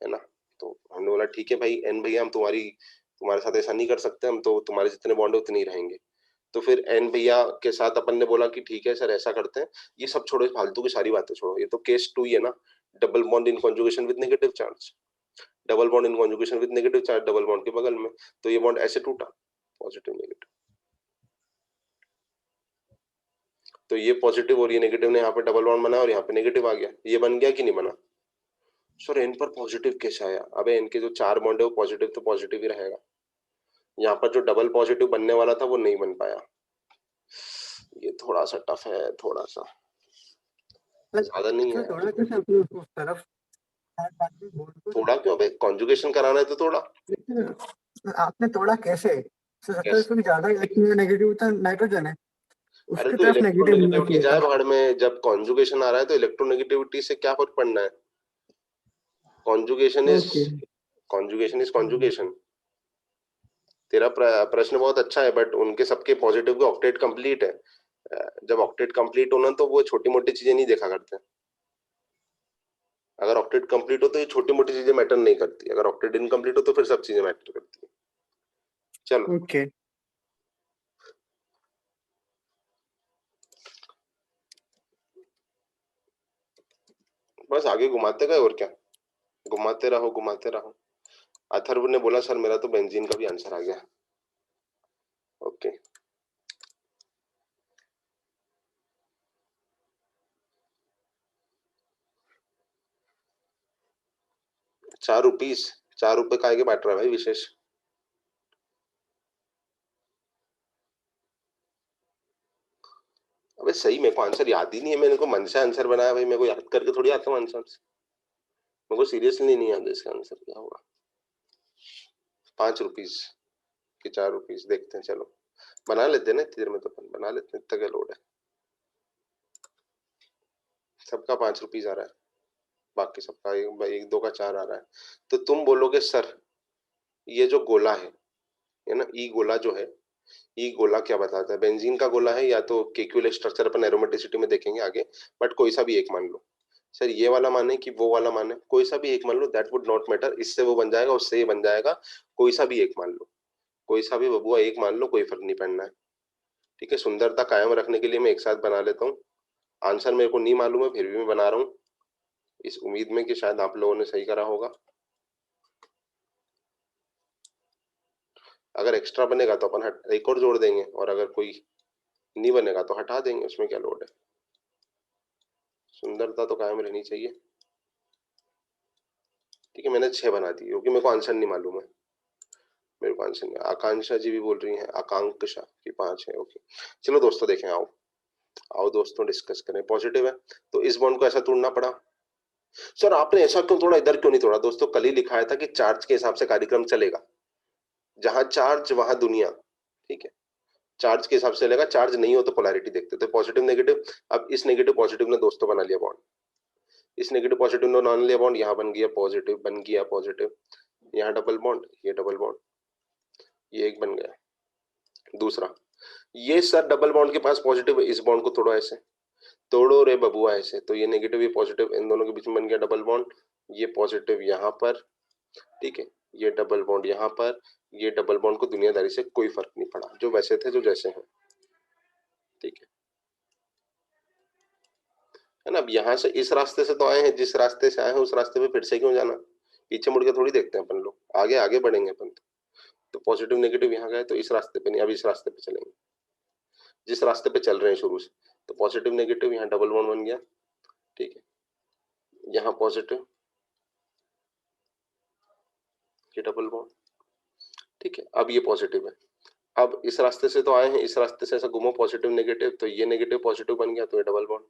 है ना, तो हमने बोला ठीक है भाई एन भैया, हम तुम्हारे साथ ऐसा नहीं कर सकते, हम तो तुम्हारे जितने बॉन्ड है उतने ही रहेंगे। तो फिर एन भैया के साथ अपन ने बोला कि ठीक है सर ऐसा करते हैं, ये सब छोड़ो, फालतू की सारी बातें छोड़ो, ये तो केस 2 ही है ना, double bond in conjugation with negative charge, double bond in conjugation with negative charge double bond के बगल में, तो ये बॉन्ड ऐसे टूटा, पॉजिटिव नेगेटिव, तो ये पॉजिटिव और ये नेगेटिव ने यहाँ पे डबल बॉन्ड बना और यहाँ पे नेगेटिव आ गया, ये बन गया कि नहीं बना? सर एन पर पॉजिटिव कैसे आया? अबे एन के जो 4 बॉन्ड है वो पॉजिटिव तो पॉजिटिव ही रहेगा, यहाँ पर जो डबल पॉजिटिव बनने वाला था वो नहीं बन पाया, ये थोड़ा सा टफ है, थोड़ा सा, ज्यादा नहीं है। थोड़ा कैसे आपने उसको उस तरफ थोड़ा क्यों? अबे कॉन्जुगेशन कराना है तो थोड़ा, आपने तोड़ा कैसे? कैसे? इसमें ज्यादा नेगेटिव था, नाइट्रोजन है, अरे उसकी तो तरफ नेगेटिव मिलना इलेक्ट्रोनेगेटिविटी चाहिए जाए था। भाड़ में, जब कॉन्जुगेशन आ रहा है तो इलेक्ट्रोनेगेटिविटी से क्या फर्क पड़ना है? Conjugation is conjugation. तेरा प्रश्न बहुत अच्छा है, बट उनके सबके पॉजिटिव के ऑक्टेट कंप्लीट है, जब ऑक्टेट कंप्लीट होना तो वो छोटी मोटी चीजें नहीं देखा करते, अगर ऑक्टेट कंप्लीट हो तो ये छोटी मोटी चीजें मैटर नहीं करती, अगर ऑक्टेट इनकम्प्लीट हो तो फिर सब चीजें मैटर करती है। चलो ओके बस आगे घुमाते गए और क्या, घुमाते रहो घुमाते रहो। अथर्व ने बोला सर मेरा तो बेंजीन का भी आंसर आ गया। ओके ₹4 का आगे बांट रहा है भाई विशेष। अबे सही, मेरे को आंसर याद ही नहीं है, मैंने को मन से आंसर बनाया भाई, मेरे को याद करके थोड़ी आता हूँ आंसर, मेरे को सीरियसली नहीं याद है इसका आंसर क्या होगा। ₹5 कि ₹4 देखते हैं, चलो बना लेते हैं ना, इतनी देर में तो अपन बना लेते हैं, इतना क्या लोड है, सबका ₹5 आ रहा है, बाकी सबका एक दो का 4 आ रहा है। तो तुम बोलोगे सर ये जो गोला है ना, ई गोला जो है, ई गोला क्या बताता है? बेंजीन का गोला है, या तो केक्यूल स्ट्रक्चर अपन एरोमेटिसिटी में देखेंगे आगे, बट कोई सा भी एक मान लो। सर ये वाला माने कि वो वाला माने, कोई सा भी एक मान लो, दैट वुड नॉट मैटर, इससे वो बन जाएगा उससे ये बन जाएगा, कोई सा भी एक मान लो, कोई सा भी बबुआ एक मान लो, कोई फर्क नहीं पड़ना है। ठीक है, सुंदरता कायम रखने के लिए मैं एक साथ बना लेता हूँ, आंसर मेरे को नहीं मालूम है फिर भी मैं बना रहा हूँ, इस उम्मीद में कि शायद आप लोगों ने सही करा होगा। अगर एक्स्ट्रा बनेगा तो अपन एक और जोड़ देंगे, और अगर कोई नहीं बनेगा तो हटा देंगे, उसमें क्या लोड है, सुंदरता तो कायम रहनी चाहिए। ठीक है, मैंने 6 बना दी क्योंकि मेरे को आंसर नहीं मालूम है, मेरे को आंसर नहीं। आकांक्षा जी भी बोल रही हैं, आकांक्षा की 5 है। ओके चलो दोस्तों देखें, आओ आओ दोस्तों डिस्कस करें। पॉजिटिव है तो इस बॉन्ड को ऐसा तोड़ना पड़ा। सर आपने ऐसा क्यों तोड़ा, इधर क्यों नहीं तोड़ा? दोस्तों कल ही लिखा था कि चार्ज के हिसाब से कार्यक्रम चलेगा, जहां चार्ज वहां दुनिया। ठीक है, चार्ज के हिसाब से चलेगा, चार्ज नहीं हो तो पोलैरिटी देखते थे, पॉजिटिव नेगेटिव। अब इस नेगेटिव पॉजिटिव ने दोस्तों बना लिया बॉन्ड, इस नेगेटिव पॉजिटिव ने बना लिया बॉन्ड, यहाँ बन गया पॉजिटिव, बन गया पॉजिटिव, यहाँ डबल बॉन्ड, ये डबल बॉन्ड, ये एक बन गया। दूसरा, ये सर डबल बॉन्ड के पास पॉजिटिव है, इस बॉन्ड को तोड़ो, ऐसे तोड़ो रे बबुआ ऐसे, तो ये नेगेटिव ये पॉजिटिव, इन दोनों के बीच में बन गया डबल बॉन्ड, ये पॉजिटिव यहाँ पर, ठीक है, ये डबल बॉन्ड यहाँ पर, ये डबल बॉन्ड को दुनियादारी से कोई फर्क नहीं पड़ा, जो वैसे थे जो जैसे हैं। ठीक है ना। अब यहाँ से इस रास्ते से तो आए हैं, जिस रास्ते से आए हैं उस रास्ते पे फिर से क्यों जाना, पीछे मुड़ के थोड़ी देखते हैं अपन लोग, आगे आगे बढ़ेंगे अपन। तो पॉजिटिव नेगेटिव यहाँ गए तो इस रास्ते पे नहीं, अब इस रास्ते पे चलेंगे, जिस रास्ते पे चल रहे हैं शुरू से। तो पॉजिटिव नेगेटिव, यहाँ डबल बॉन्ड बन गया, ठीक है, यहाँ पॉजिटिव, ये डबल बॉन्ड, ठीक है। अब ये पॉजिटिव है, अब इस रास्ते से तो आए हैं, इस रास्ते से ऐसा घूमो पॉजिटिव नेगेटिव, तो ये नेगेटिव पॉजिटिव बन गया, तो ये डबल बॉन्ड,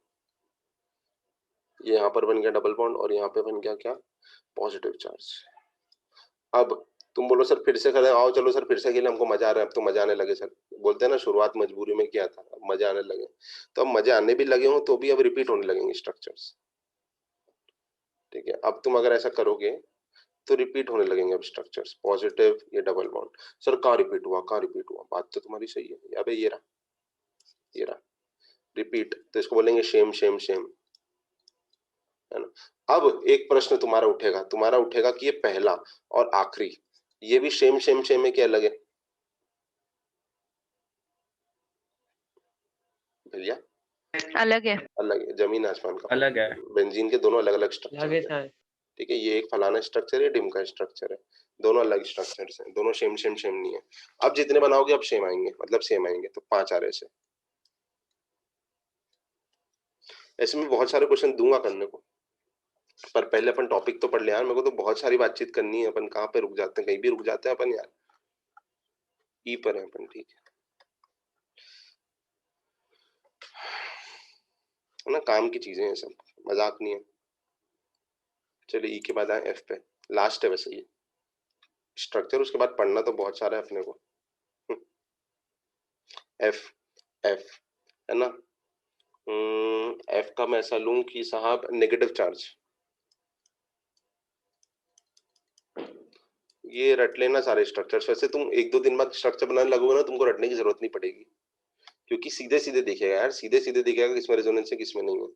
ये यहाँ पर बन गया डबल बॉन्ड, और यहाँ पे बन गया क्या, पॉजिटिव चार्ज। अब तुम बोलो सर फिर से करें, आओ चलो सर फिर से खेले, हमको मजा आ रहा है, अब तो मजा आने लगे सर, बोलते हैं ना शुरुआत मजबूरी में किया था, अब मजा आने लगे, तो अब मजे आने भी लगे हो तो भी अब रिपीट होने लगेंगे स्ट्रक्चर्स। ठीक है, अब तुम अगर ऐसा करोगे तो रिपीट होने लगेंगे अब स्ट्रक्चर्स, पॉजिटिव, ये डबल बॉन्ड। सर कहाँ रिपीट हुआ, कहाँ रिपीट हुआ, बात तो तुम्हारी सही है, अबे ये रहा रिपीट, तो इसको बोलेंगे शेम शेम शेम, है ना। अब एक प्रश्न तुम्हारा उठेगा कि ये पहला और आखिरी ये भी सेम है कि अलग है भैया? अलग है। अलग है, जमीन आसमान का अलग है। बेंजीन के दोनों अलग अलग लगे स्ट्रक्चर है, सर। ठीक है। ये एक फलाना स्ट्रक्चर है, डिम का स्ट्रक्चर है, दोनों अलग स्ट्रक्चर्स हैं, दोनों सेम नहीं है। अब जितने बनाओगे अब सेम आएंगे, मतलब सेम आएंगे, तो 5 आ रहे से। ऐसे में बहुत सारे क्वेश्चन दूंगा करने को, पर पहले अपन टॉपिक तो पढ़ ले यार। मेरे को तो बहुत सारी बातचीत करनी है, अपन कहाँ पे रुक जाते हैं, कहीं भी रुक जाते हैं अपन यार। ई पर है अपन, ठीक है ना, काम की चीजें हैं सब, मजाक नहीं है। चलिए ई के बाद आए एफ पे, लास्ट है वैसे ये स्ट्रक्चर, उसके बाद पढ़ना तो बहुत सारा है अपने को। एफ है ना। एफ का मैं ऐसा लूं कि साहब नेगेटिव चार्ज, ये रट लेना सारे स्ट्रक्चर्स। वैसे तुम 1-2 दिन बाद स्ट्रक्चर बनाने लगोगे ना, तुमको रटने की जरूरत नहीं पड़ेगी, क्योंकि सीधे दिखेगा यार, सीधे दिखेगा किसमें रेजोनेंस है किसमें नहीं है।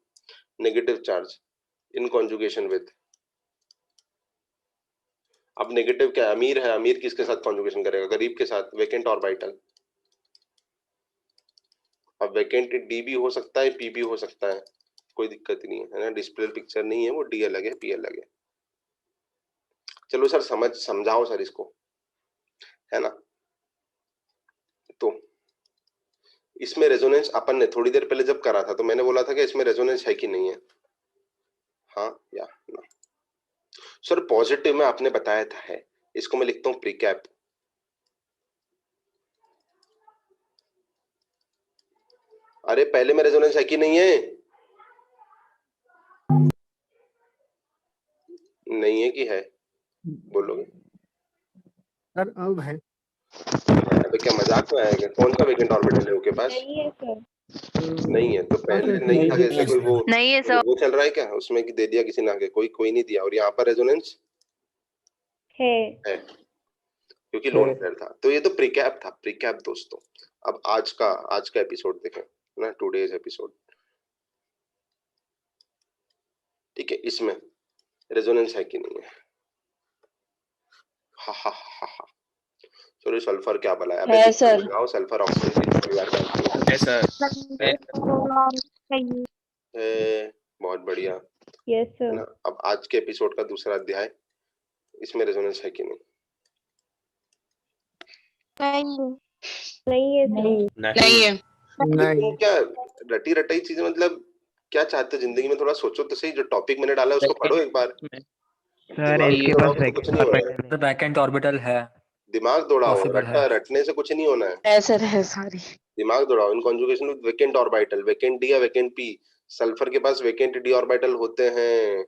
Negative charge in conjugation with, अब नेगेटिव क्या है, अमीर है, अमीर किसके साथ कॉन्जुगेशन करेगा, गरीब के साथ, वेकेंट ऑर्बिटल। अब वेकेंट डी भी हो सकता है, पी भी हो सकता है, कोई दिक्कत नहीं है ना। डिस्प्ले पिक्चर नहीं है वो, डी अलग है, पी अलग है। चलो सर समझाओ सर इसको, है ना। तो इसमें रेजोनेंस अपन ने थोड़ी देर पहले जब करा था तो मैंने बोला था कि इसमें रेजोनेंस है कि नहीं है, हाँ या ना। सर पॉजिटिव में आपने बताया था है, इसको मैं लिखता हूं प्रीकैप। अरे पहले में रेजोनेंस है कि नहीं है? नहीं है कि है, बोलोगे? सर अब है। अबे क्या मजाक में आएगा? कौन सा वेकेंट ऑर्बिटल है उसके पास? नहीं है सर। नहीं है तो पहले नहीं था, जैसे कोई वो नहीं है सर। वो चल रहा है क्या उसमें कि दे दिया किसी ने आगे, कोई नहीं दिया, और यहाँ पर रेजोनेंस है। क्योंकि लोन पेयर था। तो ये तो प्रीकैप था, प्रीकैप दोस्तों। अब आज का एपिसोड देखें ना, टुडेज एपिसोड, ठीक है। इसमें रेजोनेंस है कि नहीं है? हा हा हा हा। सॉरी सल्फर क्या भला है? है सर। लगाओ सल्फर ऑक्सीजन के परिवार का है सर। है, बहुत बढ़िया, यस है सर। ना। अब आज के एपिसोड का दूसरा अध्याय, इसमें रेजोनेंस है कि नहीं? नहीं है सर। नहीं है। तुम क्या रटी रटाई चीजें, मतलब क्या चाहते हो जिंदगी में? थोड़ा सोचो तो सही, जो टॉपिक मैंने डाला है उसको पढ़ो एक बार। सर दिमाग इसके पास दौड़ाओगे तो कुछ नहीं होना है। तो वैकेंट ऑर्बिटल है, दिमाग दौड़ाओ, पॉसिबल है। रटने से कुछ नहीं होना है। है सर, है सॉरी। दिमाग दौड़ाओ। In conjugation with vacant orbital, vacant D या वेकेंट पी, सल्फर के पास वेकेंट डी ऑर्बिटल होते हैं।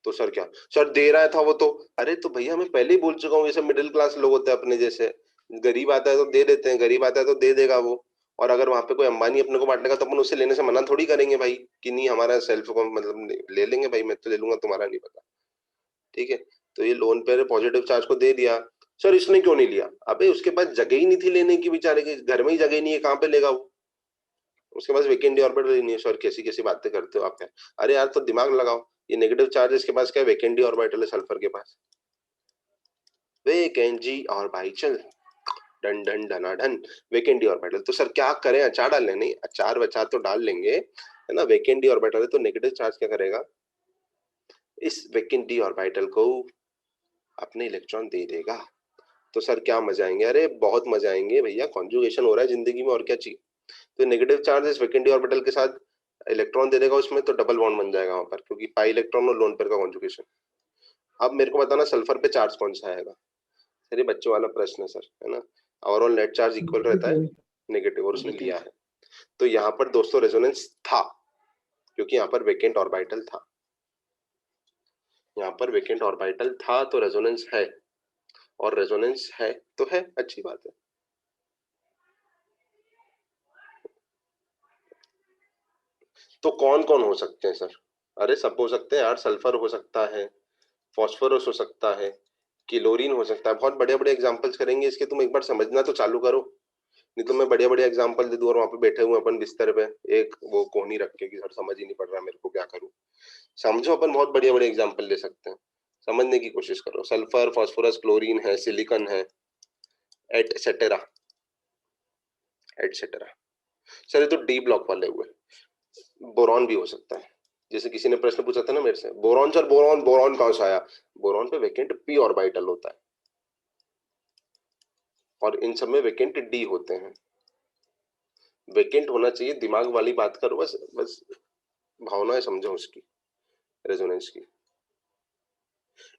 तो सर क्या सर दे रहा था वो तो, अरे तो भैया मैं पहले ही बोल चुका हूँ, ये सब मिडिल क्लास लोग होते हैं अपने जैसे, गरीब आता है तो दे देते हैं, गरीब आता है तो दे देगा वो। और अगर वहां पे कोई अंबानी अपने को बांटने का, तो अपन उससे लेने से मना थोड़ी करेंगे भाई कि नहीं हमारा सेल्फ को मतलब ले लेंगे भाई, मैं तो ले लूंगा, तुम्हारा नहीं पता, ठीक है। तो ये लोन पे पॉजिटिव चार्ज को दे दिया, सर इसने क्यों नहीं लिया? अबे उसके पास जगह ही नहीं थी लेने की, बेचारे के घर में ही जगह नहीं है, कहाँ पे लेगा वो? उसके पास वेकेंट ऑर्बिटल ही नहीं है। सर कैसी कैसी बातें करते हो आप? है अरे यार तो दिमाग लगाओ, ये नेगेटिव चार्ज के पास क्या है, वेकेंट ऑर्बिटल है सल्फर के पास, वेकेंट ऑर्बिटल, डन डन डनाडन, वेकेंट ऑर्बिटल। तो सर क्या करें, अचार डाल लें? नहीं, अचार वचार तो डाल लेंगे, है ना। वेकेंट ऑर्बिटल है तो नेगेटिव चार्ज क्या करेगा, इस वेकेंट ऑर्बिटल को अपने इलेक्ट्रॉन दे देगा। तो सर क्या मजा आएंगे? अरे बहुत मजा आएंगे भैया, कॉन्जुगेशन हो रहा है जिंदगी में, और क्या चाहिए। तो नेगेटिव चार्ज इस वेकेंट ऑर्बिटल के साथ इलेक्ट्रॉन दे देगा उसमें, तो डबल बॉन्ड बन जाएगा वहां पर, क्योंकि पाई इलेक्ट्रॉन और लोन पेयर का कॉन्जुगेशन। अब मेरे को बताना सल्फर पे चार्ज कौन सा आएगा? सर ये बच्चों वाला प्रश्न है सर, है ना। ओवरऑल नेट चार्ज इक्वल रहता है नेगेटिव, और उसने लिया है। तो यहाँ पर दोस्तों रेजोनेंस था, क्योंकि यहाँ पर वेकेंट ऑर्बिटल था, यहाँ पर वेकेंट ऑर्बिटल था, तो रेजोनेंस है, और रेजोनेंस है तो है, अच्छी बात है। तो कौन कौन हो सकते हैं सर? अरे सब हो सकते हैं यार, सल्फर हो सकता है, फॉस्फोरस हो सकता है, क्लोरीन हो सकता है, बहुत बड़े बड़े एग्जांपल्स करेंगे इसके, तुम एक बार समझना तो चालू करो। नहीं तो मैं बढ़िया बढ़िया एग्जांपल दे दूं और वहां पे बैठे हुए अपन बिस्तर पे एक वो कोहनी रख के कि सर समझ ही नहीं पड़ रहा मेरे को, क्या करूं। समझो, अपन बहुत बढ़िया बढ़िया एग्जांपल ले सकते हैं, समझने की कोशिश करो। सल्फर, फास्फोरस, क्लोरीन है, सिलिकॉन है, एटसेट्रा एटसेट्रा। सर ये तो डी ब्लॉक वाले हुए। बोरॉन भी हो सकता है, जैसे किसी ने प्रश्न पूछा था ना मेरे से, बोरॉन सर, बोरॉन बोरॉन कहां से आया। बोरॉन पे वेकेंट पी ऑर्बिटल होता है और इन सब में वेकेंट डी होते हैं। वेकेंट होना चाहिए, दिमाग वाली बात करो, बस बस भावनाएं समझो उसकी, रेजोनेंस की।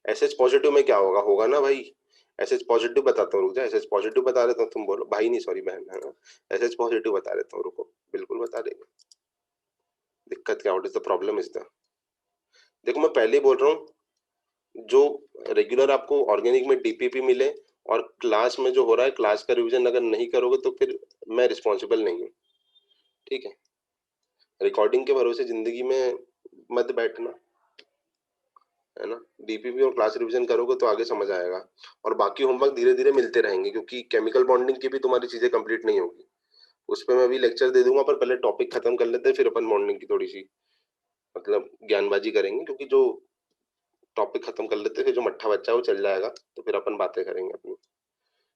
एसएच पॉजिटिव में क्या होगा, होगा ना भाई, एसएच पॉजिटिव बताता हूँ, रुक जा, एसएच पॉजिटिव बता देता हूँ, तुम बोलो भाई नहीं सॉरी बहन, है ना, एसएच पॉजिटिव बता देता हूँ, रुको, बिल्कुल बता देंगे। दिक्कत क्या, what is the problem is the, देखो मैं पहले ही बोल रहा हूँ, जो रेगुलर आपको ऑर्गेनिक में डीपीपी मिले और क्लास में जो हो रहा है, क्लास का रिवीजन अगर नहीं करोगे तो फिर मैं रिस्पॉन्सिबल नहीं हूँ, ठीक है। रिकॉर्डिंग के भरोसे जिंदगी में मत बैठना, है ना। डीपीपी और क्लास रिवीजन करोगे तो आगे समझ आएगा, और बाकी होमवर्क धीरे धीरे मिलते रहेंगे, क्योंकि केमिकल बॉन्डिंग की भी तुम्हारी चीजें कंप्लीट नहीं होगी। उस पर मैं भी लेक्चर दे दूंगा, पर पहले टॉपिक खत्म कर लेते हैं, फिर अपन बॉन्डिंग की थोड़ी सी मतलब ज्ञानबाजी करेंगे, क्योंकि जो टॉपिक खत्म कर लेते हैं फिर जो मट्ठा बच्चा है वो चल जाएगा, तो फिर अपन बातें करेंगे अपनी,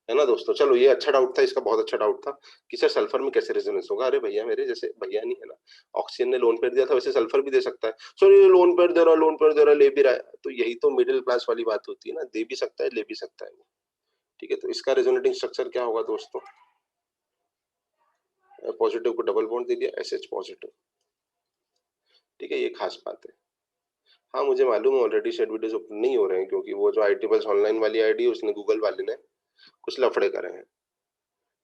है ना दोस्तों। चलो ये अच्छा डाउट था, इसका बहुत अच्छा डाउट था कि सर सल्फर में कैसे रेजोनेंस होगा। अरे भैया मेरे, जैसे भैया नहीं है ना, ऑक्सीजन ने लोन पेयर दिया था, वैसे सल्फर भी दे सकता है। सर ये लोन पेयर दे रहा है, लोन पेयर दे रहा है, ले भी रहा है, तो यही तो मिडिल क्लास वाली बात होती है ना, दे भी सकता है ले भी सकता है वो, ठीक है। तो इसका रेजोनेटिंग स्ट्रक्चर क्या होगा दोस्तों, पॉजिटिव को डबल बॉन्ड दे दिया, एसएच पॉजिटिव, ठीक है, ये खास बात है। हाँ मुझे मालूम है ऑलरेडी शेड वीडियोस ओपन नहीं हो रहे हैं, क्योंकि वो जो आईटी बस ऑनलाइन वाली आईडी है उसने गूगल वाले ने कुछ लफड़े करे हैं,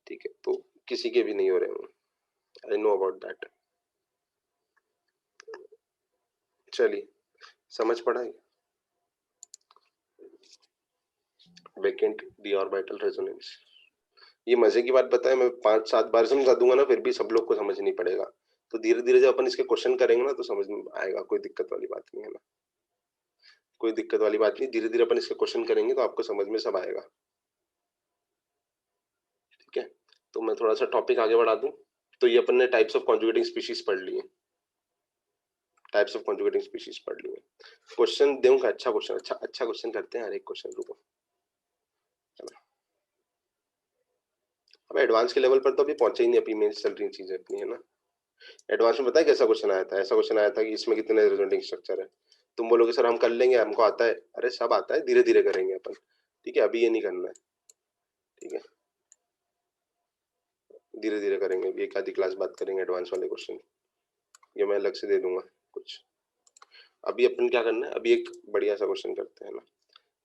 ठीक है, तो किसी के भी नहीं हो रहे हैं, आई नो अबाउट दैट। चलिए समझ पड़ा है, वेकेंट डी ऑर्बिटल रेजोनेंस। ये मजे की बात बताए, मैं 5-7 बार समझा दूंगा ना, फिर भी सब लोग को समझ नहीं पड़ेगा, तो धीरे धीरे जब अपन इसके क्वेश्चन करेंगे ना तो समझ में आएगा, कोई दिक्कत वाली बात नहीं है ना, कोई दिक्कत वाली बात नहीं, धीरे धीरे अपन इसके क्वेश्चन करेंगे तो आपको समझ में सब आएगा, ठीक है। तो मैं थोड़ा सा टॉपिक आगे बढ़ा दूं, तो ये अपन ने टाइप्स ऑफ कॉन्जुगेटिंग स्पीशीज पढ़ लिए, टाइप्स ऑफ कॉन्जुगेटिंग स्पीशीज पढ़ लिए। क्वेश्चन दूंगा, अच्छा क्वेश्चन, अच्छा क्वेश्चन करते हैं, हर एक क्वेश्चन, रुको। अब एडवांस के लेवल पर तो अभी पहुंचे ही नहीं, अभी मेंस चल रही चीजें अपनी, है ना। एडवांस में पता है कैसा क्वेश्चन आया था, ऐसा क्वेश्चन आया था कि इसमें कितने रेजोनेटिंग स्ट्रक्चर है। तुम बोलोगे सर हम कर लेंगे, हमको आता है, अरे सब आता है, धीरे धीरे करेंगे अपन, ठीक है, अभी ये नहीं करना है, ठीक है, धीरे धीरे करेंगे, एक आधी क्लास बात करेंगे एडवांस वाले क्वेश्चन, ये मैं अलग से दे दूंगा कुछ। अभी अपन क्या करना है, अभी एक बढ़िया सा क्वेश्चन करते हैं ना,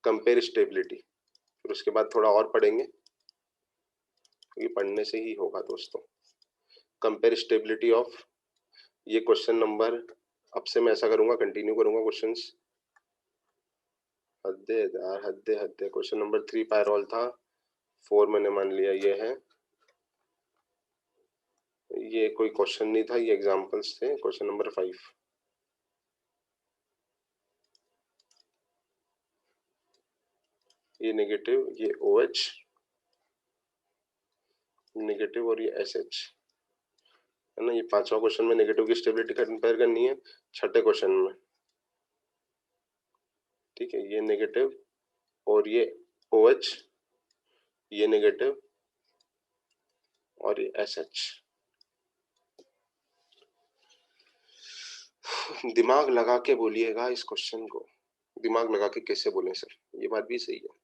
कंपेयर स्टेबिलिटी, फिर उसके बाद थोड़ा और पढ़ेंगे, क्योंकि पढ़ने से ही होगा दोस्तों। कंपेयर स्टेबिलिटी ऑफ, ये क्वेश्चन नंबर, अब से मैं ऐसा करूंगा, कंटिन्यू करूंगा क्वेश्चंस, हद्दे यार, हद्दे हद्दे। क्वेश्चन नंबर 3 पायरोल था, 4 मैंने मान लिया ये है, ये कोई क्वेश्चन नहीं था, ये एग्जांपल्स थे। क्वेश्चन नंबर 5, ये नेगेटिव, ये OH नेगेटिव और ये SH, है ना। ये 5वां क्वेश्चन में नेगेटिव की स्टेबिलिटी कंपेयर करनी है, 6ठे क्वेश्चन में, ठीक है, ये नेगेटिव और ये OH, ये नेगेटिव और ये SH। दिमाग लगा के बोलिएगा इस क्वेश्चन को, दिमाग लगा के कैसे बोले सर, ये बात भी सही है।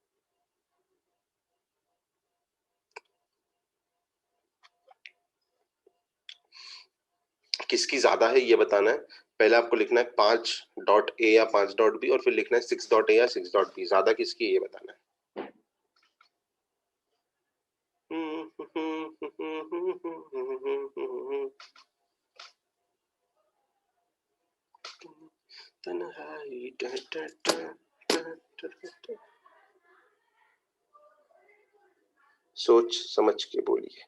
किसकी ज्यादा है ये बताना है, पहले आपको लिखना है 5.A या 5.B और फिर लिखना है 6.A या 6.B, ज्यादा किसकी है ये बताना है। सोच समझ के बोलिए।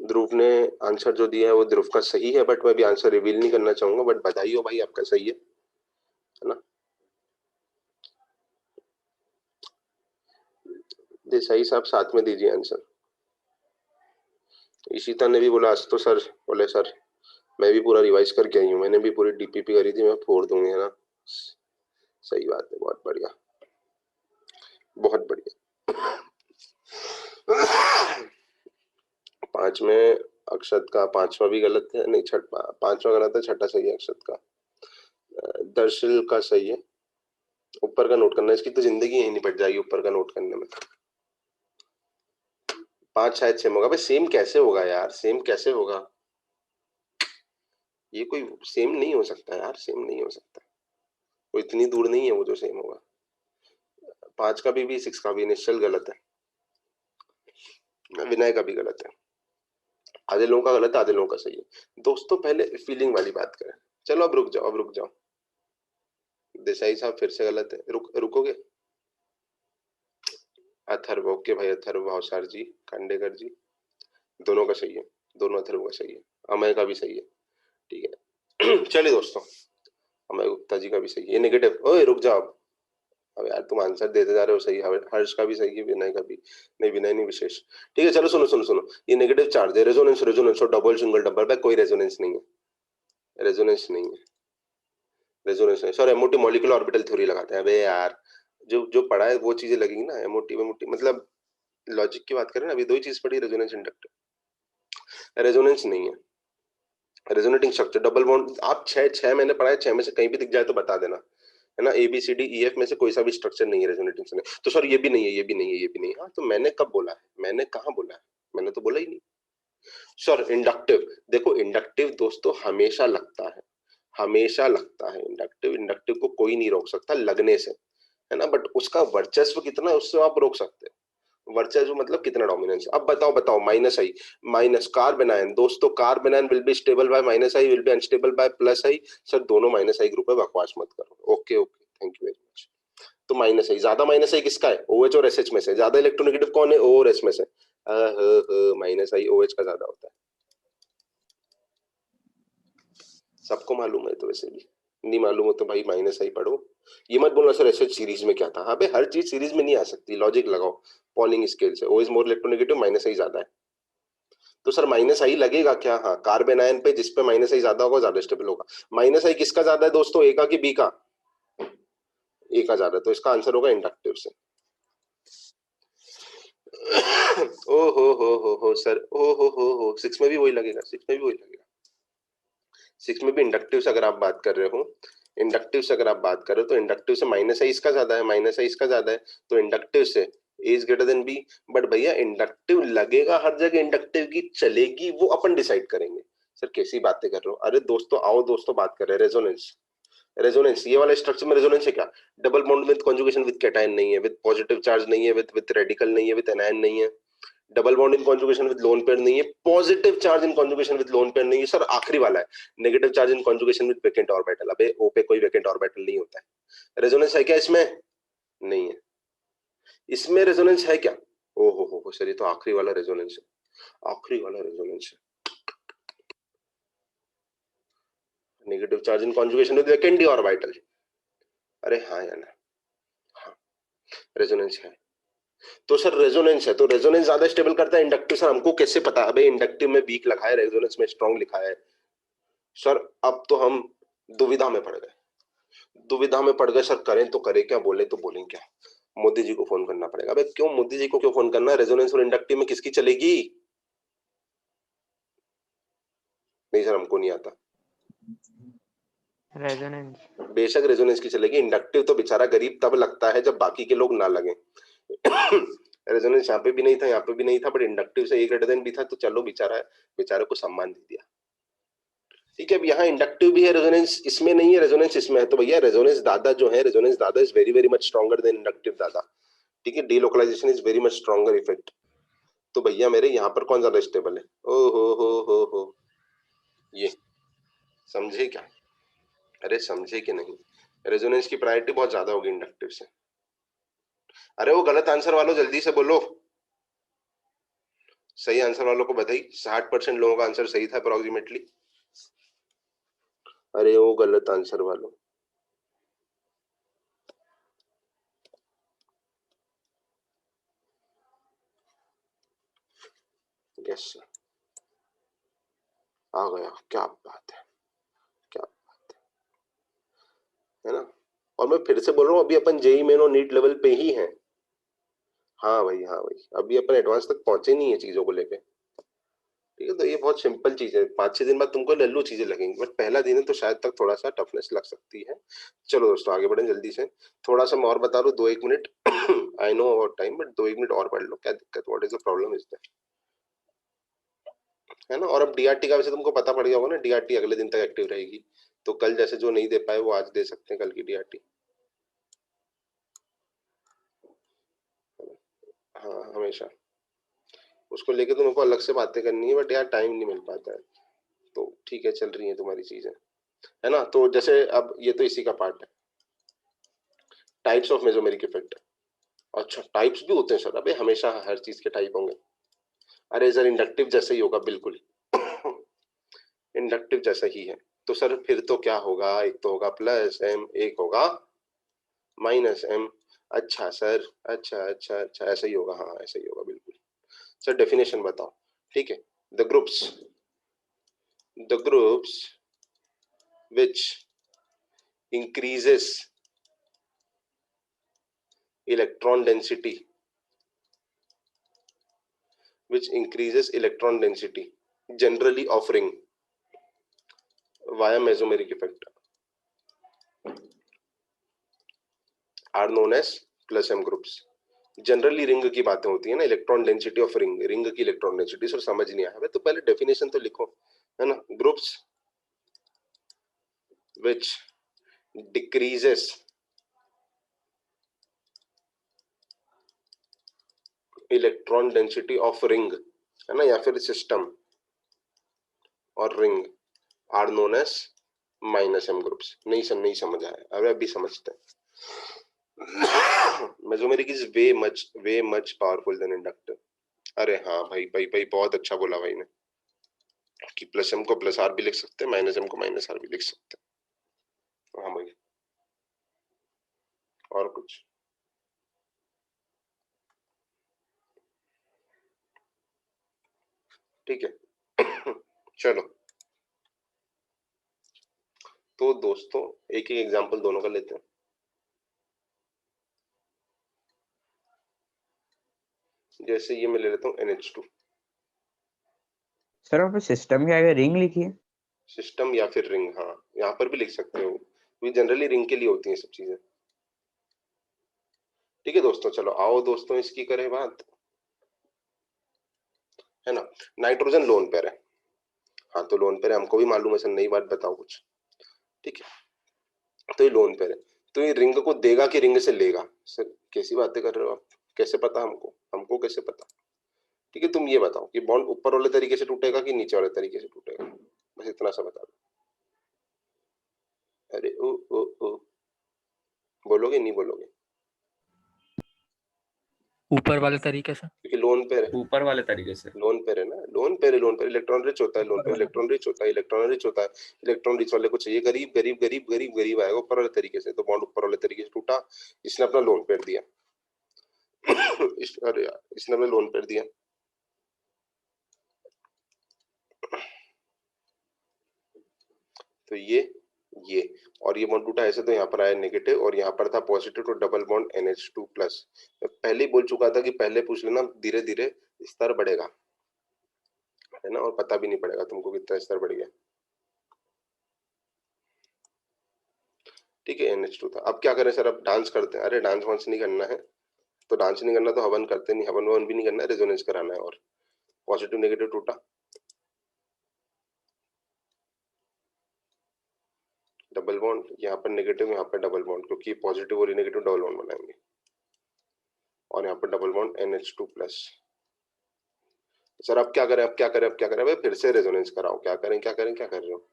ध्रुव ने आंसर जो दिया है वो ध्रुव का सही है, बट मैं भी आंसर रिवील नहीं करना चाहूंगा, बट बधाई हो भाई, आपका सही है ना। देसाई साहब साथ में दीजिए आंसर। ईशिता ने भी बोला आज तो सर, बोले सर मैं भी पूरा रिवाइज करके आई हूँ, मैंने भी पूरी डीपीपी करी थी, मैं फोड़ दूंगी, है ना। सही बात है, बहुत बढ़िया, बहुत बढ़िया। 5 में अक्षत का 5वां भी गलत है, नहीं 5वां गलत है, 6ठा सही है अक्षत का। दर्शिल का सही है। ऊपर का नोट करना, इसकी तो जिंदगी यही निपट जाएगी ऊपर का नोट करने में। 5 शायद सेम होगा। भाई सेम कैसे होगा यार, सेम कैसे होगा, ये कोई सेम नहीं हो सकता यार, सेम नहीं हो सकता, वो इतनी दूर नहीं है वो जो सेम होगा। 5 का भी 6 का भी निश्चल गलत है, विनय का भी गलत है, आधे लोगों का गलत है, आधे लोगों का सही है। दोस्तों पहले फीलिंग वाली बात करें। चलो अब रुक जाओ, अब रुक जाओ। देसाई साहब फिर से गलत है, रुकोगे। अथर्व, ओके भाई, अथर्व भावसार जी, खांडेकर जी, दोनों का सही है, दोनों अथर्व का सही है, अमय का भी सही है, ठीक है। चलिए दोस्तों, अमय गुप्ता जी का भी सही है, नेगेटिव। ओए रुक जाओ, अब यार तुम आंसर देते जा रहे हो, सही है, हर्ष का भी सही है, विनय का भी नहीं, विनय नहीं विशेष, ठीक है। चलो सुनो सुनो सुनो, ये नेगेटिव चार्ज है, रेजोनेंस रेजोनेंस और डबल सिंगल डबल बैक, कोई रेजोनेंस नहीं है, रेजोनेंस नहीं है, रेजोनेंस नहीं। Sir MOT molecular orbital theory लगाते हैं, अबे यार जो जो पढ़ा है वो चीजें लगेंगी ना, एमओटी एमओटी मतलब लॉजिक की बात करें ना, अभी दो ही चीज पढ़ी, रेजोनेंस इंडक्टर, रेजोनेंस नहीं है। रेजोनेटिंग स्ट्रक्चर डबल बॉन्ड, आप छह मैंने पढ़ा है, 6 में से कहीं भी दिख जाए तो बता देना, है ना। A B C D E F में से कोई सा भी स्ट्रक्चर नहीं है रेजोनेटिंग से। तो सर ये भी नहीं है, ये भी नहीं है, ये भी नहीं है। हाँ तो मैंने कब बोला है, मैंने कहाँ बोला है, मैंने तो बोला ही नहीं। सर इंडक्टिव, देखो इंडक्टिव दोस्तों हमेशा लगता है, हमेशा लगता है इंडक्टिव, इंडक्टिव को कोई नहीं रोक सकता लगने से, है ना। बट उसका वर्चस्व कितना है उससे आप रोक सकते हैं, वर्चस्व मतलब कितना डोमिनेंस। अब बताओ बताओ, minus I minus carbon ion, दोस्तों carbon ion will be stable by minus I, will be unstable by plus I. Sir दोनों माइनस आई ग्रुप है, बकवास मत करो। Okay okay, thank you very much. तो माइनस आई, ज्यादा minus आई किसका है, OH और SH में से। ज्यादा इलेक्ट्रोनेगेटिव कौन है, O और S में से। माइनस आई OH का ज्यादा होता है, सबको मालूम है, तो वैसे भी नहीं मालूम हो तो भाई माइनस आई पढ़ो। ये मत बोलना सर SH सीरीज में क्या था, हाँ भाई हर चीज सीरीज में नहीं आ सकती, लॉजिक लगाओ। पॉलिंग स्केल से O is more electronegative, minus I ज्यादा है। तो सर माइनस आई लगेगा क्या, हाँ कार्बन आयन पे जिस पे माइनस आई ज्यादा होगा ज्यादा स्टेबल होगा। माइनस आई किसका ज्यादा है दोस्तों, ए का कि बी का, ए का ज्यादा है, तो इसका आंसर होगा इंडक्टिव से। ओ हो सर, ओ हो 6 में भी वही लगेगा, 6 में भी वही लगेगा, 6 में भी इंडक्टिव से अगर आप बात कर रहे हो, इंडक्टिव से अगर आप बात कर रहे हो तो इंडक्टिव से माइनस आई इसका ज्यादा है, माइनस आई इसका ज्यादा है, तो इंडक्टिव से A is greater than B. But भैया इंडक्टिव लगेगा हर जगह, इंडक्टिव की चलेगी वो अपन डिसाइड करेंगे। सर कैसी बातें कर रहे हो, अरे दोस्तों आओ दोस्तों बात कर रहे हैं रेजोनेंस। रेजोनेंस ये वाला स्ट्रक्चर में रेजोनेंस है क्या, double bond with conjugation with cation नहीं है, विद पॉजिटिव चार्ज नहीं है, विद रेडिकल नहीं है, विद एनायन नहीं है, double bond in conjugation with lone pair नहीं है, positive charge in conjugation with lone pair नहीं है। सर आखिरी वाला है, negative charge in conjugation with vacant orbital. अबे ओ पे कोई वेकेंट ऑर्बिटल नहीं होता है। रेजोनेंस है क्या इसमें, नहीं है। इसमें रेजोनेंस है क्या, ओ हो सर ये तो आखिरी वाला रेजोनेंस है, आखिरी वाला रेजोनेंस है। Negative charge in conjugation with vacant orbital, अरे हाँ या ना, हाँ रेजोनेंस है। तो सर रेजोनेंस है, तो रेजोनेंस ज्यादा स्टेबल करता है इंडक्टिव। सर हमको कैसे पता, अबे इंडक्टिव में वीक लिखा है, रेजोनेंस में स्ट्रांग लिखा है। सर अब तो हम दुविधा में पड़ गए, दुविधा में पड़ गए सर, करें तो करें क्या, बोले तो बोलें क्या। मोदी जी को फोन करना पड़ेगा। अबे क्यों मोदी जी को क्यों फोन करना, रेजोनेंस और इंडक्टिव में किसकी चलेगी। नहीं सर हमको नहीं आता, रेजोनेंस। बेशक रेजोनेंस की चलेगी, इंडक्टिव तो बेचारा गरीब तब लगता है जब बाकी के लोग ना लगे। रेजोनेंस यहाँ पे भी नहीं था, यहाँ पे भी नहीं था, बट इंडक्टिव से एक ग्रेटर देन भी था, तो चलो बेचारा, बेचारे को सम्मान दे दिया। ठीक है, अब यहाँ इंडक्टिव भी है, रेजोनेंस इसमें नहीं है, रेजोनेंस इसमें है, तो भैया रेजोनेंस दादा जो है, रेजोनेंस दादा is very very much stronger than inductive दादा। ठीक है, delocalisation is very much stronger effect. तो भैया मेरे यहाँ पर कौन ज्यादा स्टेबल है, ओ हो ये समझे क्या, अरे समझे कि नहीं, रेजोनेंस की प्रायोरिटी बहुत ज्यादा होगी इंडक्टिव से। अरे वो गलत आंसर वालों जल्दी से बोलो, सही आंसर वालों को बधाई, 60% लोगों का आंसर सही था अप्रोक्सीमेटली। अरे वो गलत आंसर वालों, यस सर, आ गया, क्या बात है, क्या बात है ना। और मैं फिर से बोल रहा हूँ, अभी अपन जेई मेन और नीट लेवल पे ही हैं। हाँ भाई, हाँ भाई, अभी अपन एडवांस तक पहुंचे नहीं है चीजों को लेके। ठीक है, तो ये बहुत सिंपल चीज है, 5-6 दिन बाद तुमको लल्लू चीजें लगेंगी, बट पहला दिन है तो शायद तक थोड़ा सा टफनेस लग सकती है। चलो दोस्तों आगे बढ़ें जल्दी से। थोड़ा सा मैं और बता दूं, 2-1 minute I know about time, but 2-1 minute और पढ़ लो, क्या दिक्कत, what is the problem is that, है ना। और अब डीआरटी का वैसे तुमको पता पड़ गया होगा ना, डीआरटी अगले दिन तक एक्टिव रहेगी, तो कल जैसे जो नहीं दे पाए वो आज दे सकते हैं, कल की डीआरटी। हाँ हमेशा उसको लेके तुमको को अलग से बातें करनी है, बट यार टाइम नहीं मिल पाता है, तो ठीक है चल रही है तुम्हारी चीजें, है ना। तो जैसे अब ये तो इसी का पार्ट है, टाइप्स ऑफ मेसोमेरिक इफेक्ट। अच्छा टाइप्स भी होते हैं सर, अबे हमेशा हर चीज के टाइप होंगे। अरे सर इंडक्टिव जैसे ही होगा, बिल्कुल इंडक्टिव जैसा ही है। तो सर फिर तो क्या होगा, एक तो होगा प्लस एम, एक होगा माइनस एम। अच्छा सर, अच्छा अच्छा अच्छा, ऐसा ही होगा, हाँ ऐसा ही होगा बिल्कुल। सर डेफिनेशन बताओ। ठीक है, the groups which increases electron density generally offering via mesomeric effect are known as plus m groups। Generally ring की बातें होती है ना, electron density of ring, ring की इलेक्ट्रॉन डेंसिटी। सर समझ नहीं आया तो पहले डेफिनेशन तो लिखो, है ना। Groups which decreases electron density of ring, है ना, या फिर सिस्टम और ring, are known as minus M groups. नहीं समझ आया, अब अभी समझते हैं। Mesomeric is way much powerful than inductive. अरे हाँ भाई भाई भाई, बहुत अच्छा बोला भाई ने, कि प्लस एम को प्लस आर भी लिख सकते हैं, माइनस एम को माइनस आर भी लिख सकते हैं। हाँ भाई, और कुछ ठीक है। चलो तो दोस्तों एक एक एग्जांपल दोनों का लेते हैं। जैसे ये मैं ले लेता हूँ NH2। सर आपने सिस्टम के आगे रिंग लिखी है? सिस्टम या फिर रिंग, हाँ यहाँ पर भी लिख सकते हो, ये जनरली रिंग के लिए होती है सब चीजें। ठीक है दोस्तों, चलो आओ दोस्तों इसकी करें बात, है ना। नाइट्रोजन लोन पेयर है, हाँ तो लोन पेयर है, हमको भी मालूम है सर, नई बात बताओ कुछ। ठीक है, तो ये लोन पेयर है, तो ये रिंग को देगा कि रिंग से लेगा? सर कैसी बातें कर रहे हो आप, कैसे पता हमको, हमको कैसे पता? ठीक है, तुम ये बताओ कि बॉन्ड ऊपर वाले तरीके से टूटेगा कि नीचे वाले तरीके से टूटेगा, बस इतना सा बता दो। अरे ओ बोलोगे नहीं बोलोगे? ऊपर वाले तरीके से, क्योंकि लोन पेयर है, ऊपर वाले तरीके से। लोन पेयर है ना, लोन पेयर है, लोन पेयर इलेक्ट्रॉन रिच होता है, लोन पेयर इलेक्ट्रॉन रिच होता है, इलेक्ट्रॉन रिच होता है। इलेक्ट्रॉन रिच वाले को चाहिए गरीब गरीब गरीब गरीब गरीब आएगा ऊपर वाले तरीके से, तो बॉन्ड ऊपर वाले तरीके से टूटा, इसने अपना लोन पेयर दिया। अरे यार, इसने अपना लोन पेयर दिया, तो ये और ये बॉन्ड टूटा ऐसे, तो यहाँ पर आया नेगेटिव और यहाँ पर था पॉजिटिव, तो डबल बॉन्ड NH2 प्लस। मैं पहले ही बोल चुका था कि पहले पूछ लेना, धीरे धीरे स्तर बढ़ेगा, है ना, और पता भी नहीं पड़ेगा तुमको कितना स्तर बढ़ गया। ठीक है, NH2 था। अब क्या करें सर, अब डांस करते हैं। अरे डांस वांस नहीं करना है, तो डांस नहीं करना तो हवन करते नहीं, हवन ववन भी नहीं करना है, रेजोनेंस कराना है। और पॉजिटिव नेगेटिव टूटा, डबल बॉन्ड, यहाँ पर नेगेटिव, यहाँ पर डबल बॉन्ड, क्योंकि पॉजिटिव और नेगेटिव डबल बॉन्ड बनाएंगे, और यहाँ पर double bond NH2 plus. Sir अब क्या करें, अब क्या करें, अब क्या करें? भाई फिर से रेजोनेंस कराओ, क्या करें क्या करें, क्या कर रहे हो?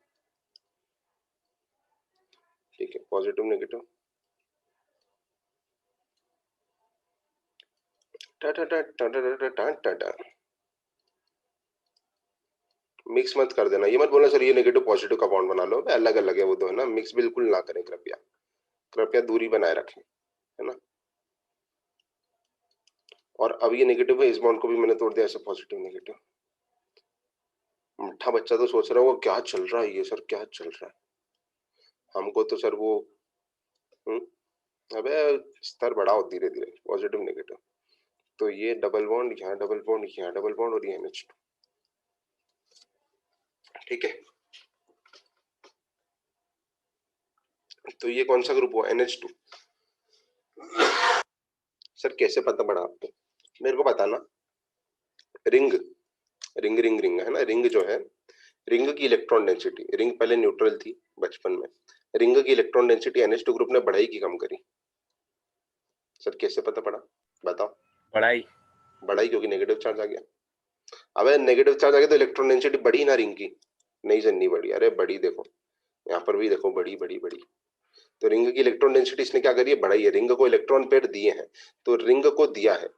ठीक है, पॉजिटिव नेगेटिव, मिक्स मत कर देना, ये मत बोलना सर ये नेगेटिव पॉजिटिव का बॉन्ड बना लो, अलग अलग है वो दो, है ना, मिक्स बिल्कुल ना करें, कृपया कृपया दूरी बनाए रखें, है ना। और अब ये नेगेटिव है, इस बॉन्ड को भी मैंने तोड़ दिया ऐसे, पॉजिटिव नेगेटिव, मुट्ठा बच्चा तो सोच रहा होगा क्या चल रहा है ये सर, क्या चल रहा है। हमको तो सर वो अबे स्तर बढ़ाओ धीरे धीरे, पॉजिटिव नेगेटिव। तो ये डबल बॉन्ड, यहाँ डबल बॉन्ड, यहाँ डबल बॉन्ड और ये NH2, ठीक है। तो ये कौन सा ग्रुप हुआ? NH2। सर कैसे पता पड़ा आपको? मेरे को बताना। रिंग रिंग रिंग रिंग है ना, रिंग जो है, रिंग की इलेक्ट्रॉन डेंसिटी, रिंग पहले न्यूट्रल थी बचपन में, रिंग की इलेक्ट्रॉन डेंसिटी NH2 ग्रुप ने बढ़ाई कि कम करी? सर कैसे पता पड़ा बताओ? बढ़ाई क्योंकि नेगेटिव चार्ज आ गया। अबे नेगेटिव चार्ज आ गया तो इलेक्ट्रॉन डेंसिटी बढ़ी ना रिंग की? नहीं सर नहीं बढ़ी। अरे बढ़ी, देखो यहाँ पर भी देखो, बढ़ी बढ़ी बढ़ी। तो रिंग की इलेक्ट्रॉन डेंसिटी इसने क्या करी है? बढ़ाई है। रिंग को इलेक्ट्रॉन पेयर दिए हैं, तो रिंग को दिया है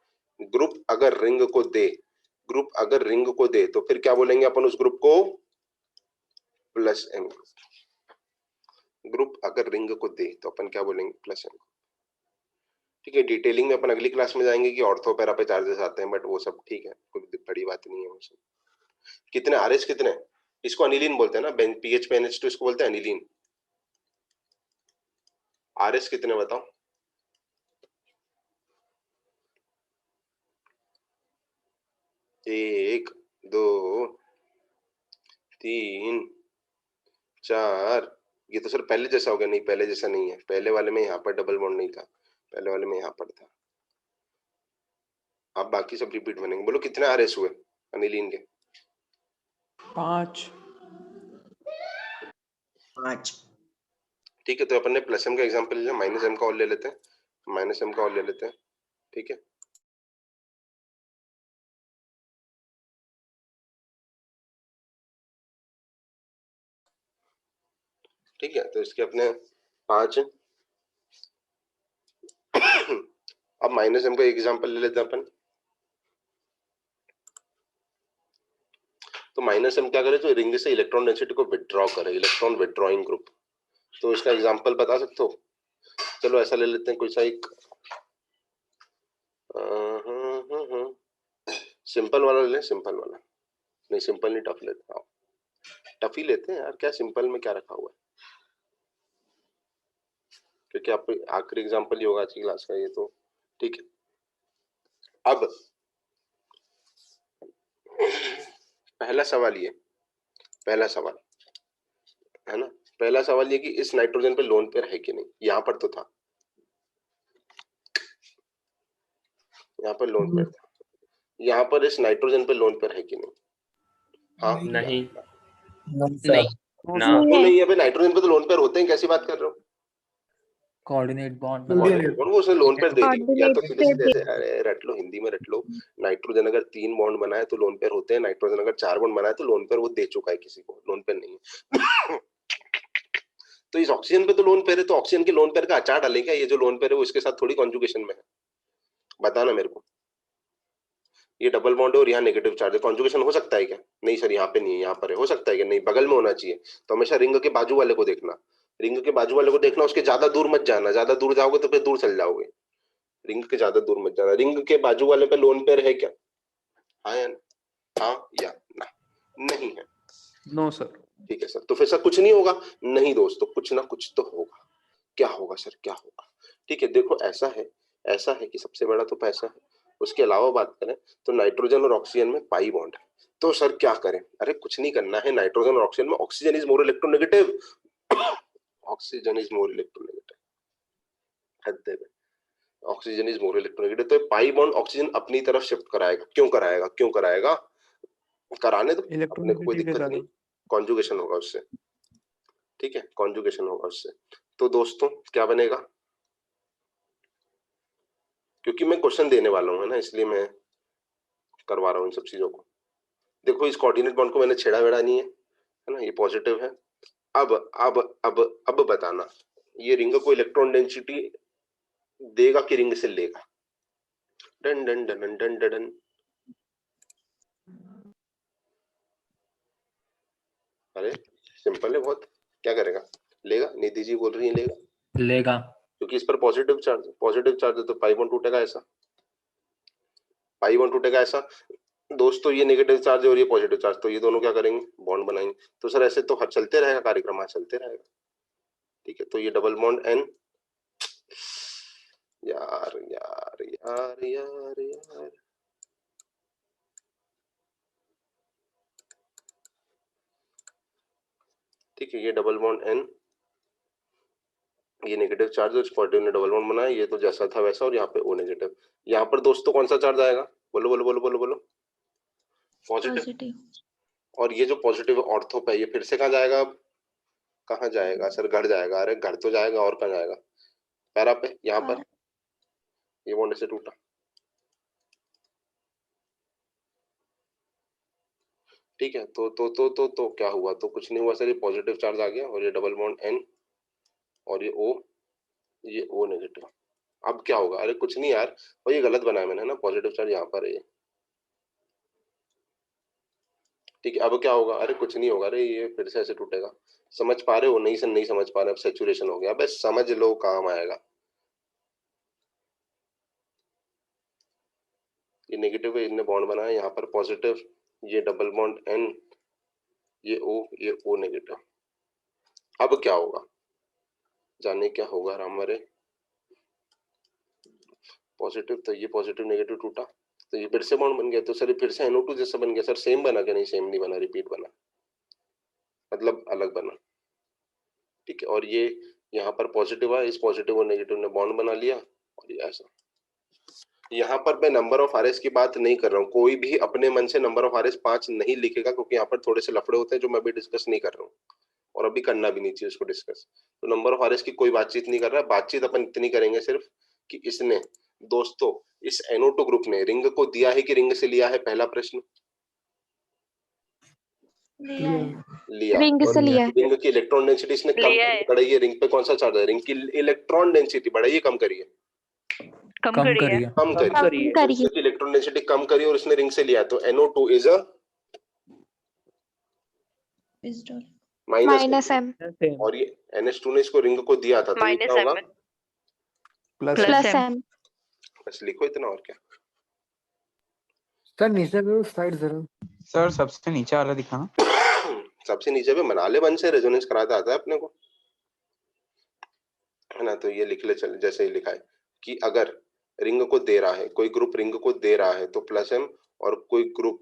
ग्रुप, अगर रिंग को दे, ग्रुप अगर रिंग को दे तो फिर क्या बोलेंगे अपन उस ग्रुप को? Plus M group. ग्रुप अगर रिंग को दे तो अपन क्या बोलेंगे? Plus M. ठीक है, डिटेलिंग में अपन अगली क्लास में जाएंगे कि ऑर्थो पैरा पे चार्जेस आते हैं, बट वो सब ठीक है, कोई बड़ी बात नहीं है वो सब। कितने आरएस कितने? इसको अनिलीन बोलते हैं ना, पीएच पे NH2 इसको बोलते हैं अनिलीन। आरएस कितने बताओ? एक, दो, तीन, चार। ये तो सर पहले जैसा हो गया। नहीं पहले जैसा नहीं है, पहले वाले में यहाँ पर डबल बॉन्ड नहीं था, पहले वाले में यहाँ पर था। अब बाकी सब रिपीट बनेंगे। बोलो कितने आरएस हुए अनिलीन के? 5। ठीक है, तो अपन ने प्लस एम का एग्जांपल ले लिया, माइनस एम का और ले लेते हैं, माइनस एम का और ले लेते हैं। ठीक है, ठीक है, तो इसके अपने 5। अब माइनस एम का एग्जांपल ले लेते हैं अपन। तो माइनस एम क्या करे? तो रिंग से इलेक्ट्रॉन डेंसिटी को विथड्रॉ करे, इलेक्ट्रॉन विथड्रॉइंग ग्रुप। तो इसका एग्जांपल बता सकते हो? चलो ऐसा ले लेते हैं कोई सा एक सिंपल वाला ले लें, सिंपल वाला। नहीं सिंपल नहीं, टफ लेते हैं, टफ ही लेते हैं यार, क्या सिंपल में क्या रखा हुआ है, क्योंकि आप आखिरी एग्जांपल ही होगा आज की क्लास का ये तो। ठीक है, अब पहला सवाल ये, पहला सवाल है ना, पहला सवाल ये कि इस नाइट्रोजन पे लोन पेयर है कि नहीं? यहाँ पर तो था, यहाँ पर लोन पेयर था, यहाँ पर इस नाइट्रोजन पे लोन पेयर है कि नहीं? हाँ नहीं नहीं ना वो नहीं है भाई, नाइट्रोजन पे तो लोन पेयर होते हैं, कैसी बात कर रहे हो? कोऑर्डिनेट बॉन्ड वो उसे लोन पेयर दे दी या तो सीधे सीधे ऐसे, अरे रट लो, हिंदी में रट लो। नाइट्रोजन अगर 3 बॉन्ड बनाए तो लोन पेयर होते हैं, नाइट्रोजन अगर 4 बॉन्ड बनाए तो लोन पेयर वो दे चुका है किसी को, लोन पेयर नहीं है। तो इस ऑक्सीजन पे तो लोन पेयर है, तो ऑक्सीजन के लोन पेयर का अचार डालेगा, ये जो लोन पेयर है वो इसके साथ थोड़ी कॉन्जुगेशन में है? बताना मेरे को। ये डबल बॉन्ड है और यहाँ नेगेटिव चार्ज है, कॉन्जुगेशन हो सकता है क्या? नहीं सर यहाँ पे नहीं है, यहाँ पर है। हो सकता है क्या? नहीं, बगल में होना चाहिए। तो हमेशा रिंग के बाजू वाले को देखना, रिंग के बाजू वाले को देखना, उसके ज्यादा दूर मत जाना, ज्यादा दूर जाओगे तो फिर दूर चल जाओगे। रिंग के ज्यादा दूर मत जाना। रिंग के बाजू वाले पे लोन पेयर है क्या? हाँ या हाँ या ना? नहीं है। No sir. ठीक है सर, तो फिर सर कुछ नहीं होगा? नहीं दोस्तों, कुछ ना कुछ तो होगा। क्या होगा सर, क्या होगा? ठीक है, देखो ऐसा है कि सबसे बड़ा तो पैसा है। उसके अलावा बात करें तो नाइट्रोजन और ऑक्सीजन में पाई बॉन्ड है, तो सर क्या करें? अरे कुछ नहीं करना है, नाइट्रोजन और ऑक्सीजन में oxygen is more electronegative, oxygen is more electronegative, oxygen is more electronegative. तो पाई बॉन्ड ऑक्सीजन अपनी तरफ शिफ्ट कराएगा। क्यों कराएगा? क्यों कराएगा? कराने तो अपने को कोई दिक्कत नहीं, कॉन्जुगेशन होगा उससे। ठीक है, कॉन्जुगेशन होगा उससे। तो दोस्तों क्या बनेगा? क्योंकि मैं क्वेश्चन देने वाला हूँ है ना, इसलिए मैं करवा रहा हूँ इन सब चीजों को। देखो इस कोऑर्डिनेट बॉन्ड को मैंने छेड़ा वेड़ा नहीं है ना, ये पॉजिटिव है। अब बताना, ये रिंग को इलेक्ट्रॉन डेंसिटी देगा कि रिंग से लेगा? Done done done done done done. अरे सिंपल है बहुत, क्या करेगा? लेगा। निधि जी बोल रही है लेगा, क्योंकि इस पर पॉजिटिव चार्ज है तो पाई बॉन्ड टूटेगा ऐसा, पाई बॉन्ड टूटेगा ऐसा। दोस्तों ये नेगेटिव चार्ज और ये पॉजिटिव चार्ज, तो ये दोनों क्या करेंगे, बॉन्ड बनाएंगे। तो सर ऐसे तो हर चलते रहेगा कार्यक्रम, आज चलते रहेगा, ठीक है। तो ये डबल बॉन्ड N, यार यार यार यार यार, ठीक है, ये डबल बॉन्ड N, ये नेगेटिव चार्ज और पॉजिटिव ने डबल बॉन्ड बनाया, ये तो जैसा था वैसा, और यहाँ पे O नेगेटिव। यहाँ पर दोस्तों कौन सा चार्ज आएगा, बोलो बोलो बोलो बोलो बोलो, पॉजिटिव। और ये जो पॉजिटिव ऑर्थो पे, ये फिर से कहाँ जाएगा, अब कहाँ जाएगा सर, घर जाएगा। अरे घर तो जाएगा, और कहाँ जाएगा, पैरा पे, यहाँ पर ये बॉन्ड से टूटा, ठीक है। तो क्या हुआ, तो कुछ नहीं हुआ सर, ये पॉजिटिव चार्ज आ गया, और ये डबल बॉन्ड N और ये O नेगेटिव। अब क्या होगा, अरे कुछ नहीं यार, और ये गलत बनाया मैंने ना, पॉजिटिव चार्ज यहाँ पर है ये, ठीक है। अब क्या होगा, अरे कुछ नहीं होगा, अरे ये फिर से ऐसे टूटेगा। समझ पा रहे हो, नहीं सर नहीं समझ पा रहे, अब सैचुरेशन हो गया, बस समझ लो, काम आएगा। ये नेगेटिव है, इनने बॉन्ड बनाया, यहाँ पर पॉजिटिव, ये डबल बॉन्ड N, ये O नेगेटिव। अब क्या होगा, जाने क्या होगा राम मरे, पॉजिटिव, तो ये पॉजिटिव नेगेटिव टूटा, तो ये फिर से बॉन्ड बन गया, तो सर ये फिर से NO2 जैसा बन गया। सर सेम बना क्या, नहीं सेम नहीं बना, रिपीट बना, मतलब अलग बना, ठीक है। और ये यहाँ पर पॉजिटिव है, इस पॉजिटिव और नेगेटिव ने बॉन्ड बना लिया, और ये ऐसा। यहाँ पर मैं नंबर ऑफ आरएस की बात नहीं कर रहा हूँ, कोई भी अपने मन से नंबर ऑफ आरएस 5 नहीं लिखेगा, क्योंकि यहाँ पर थोड़े से लफड़े होते हैं जो मैं भी डिस्कस नहीं कर रहा हूँ, और अभी करना भी नहीं चाहिए उसको डिस्कस। तो नंबर ऑफ आरएस की कोई बातचीत नहीं कर रहा है, बातचीत अपन इतनी करेंगे सिर्फ कि इसने दोस्तों, इस NO2 ग्रुप ने रिंग को दिया है कि रिंग से लिया है, पहला प्रश्न, लिया। रिंग से लिया है। रिंग की इलेक्ट्रॉन डेंसिटी इसने कम लिया है। बढ़ाई है, रिंग पे कौन सा चार्ज है, रिंग की इलेक्ट्रॉन डेंसिटी बढ़ाइए, कम करिए, कम करिए। कम करिए, करिए। इसकी इलेक्ट्रॉन डेंसिटी कम करिए, और इसने रिंग से लिया, तो NO2 is a minus M और ये NH2 ने इसको रिंग को दिया था, तो ये क्या होगा, प्लस M। बस लिखो इतना, और क्या। सर नीचे करो साइड जरा। सर सबसे नीचे वाला दिखाना। सबसे नीचे पे बना ले, वन से रेजोनेंस कराता आता है अपने को, है ना। तो ये लिख ले, चल जैसे ही लिखा है कि अगर रिंग को दे रहा है, कोई ग्रुप रिंग को दे रहा है तो प्लस M, और कोई ग्रुप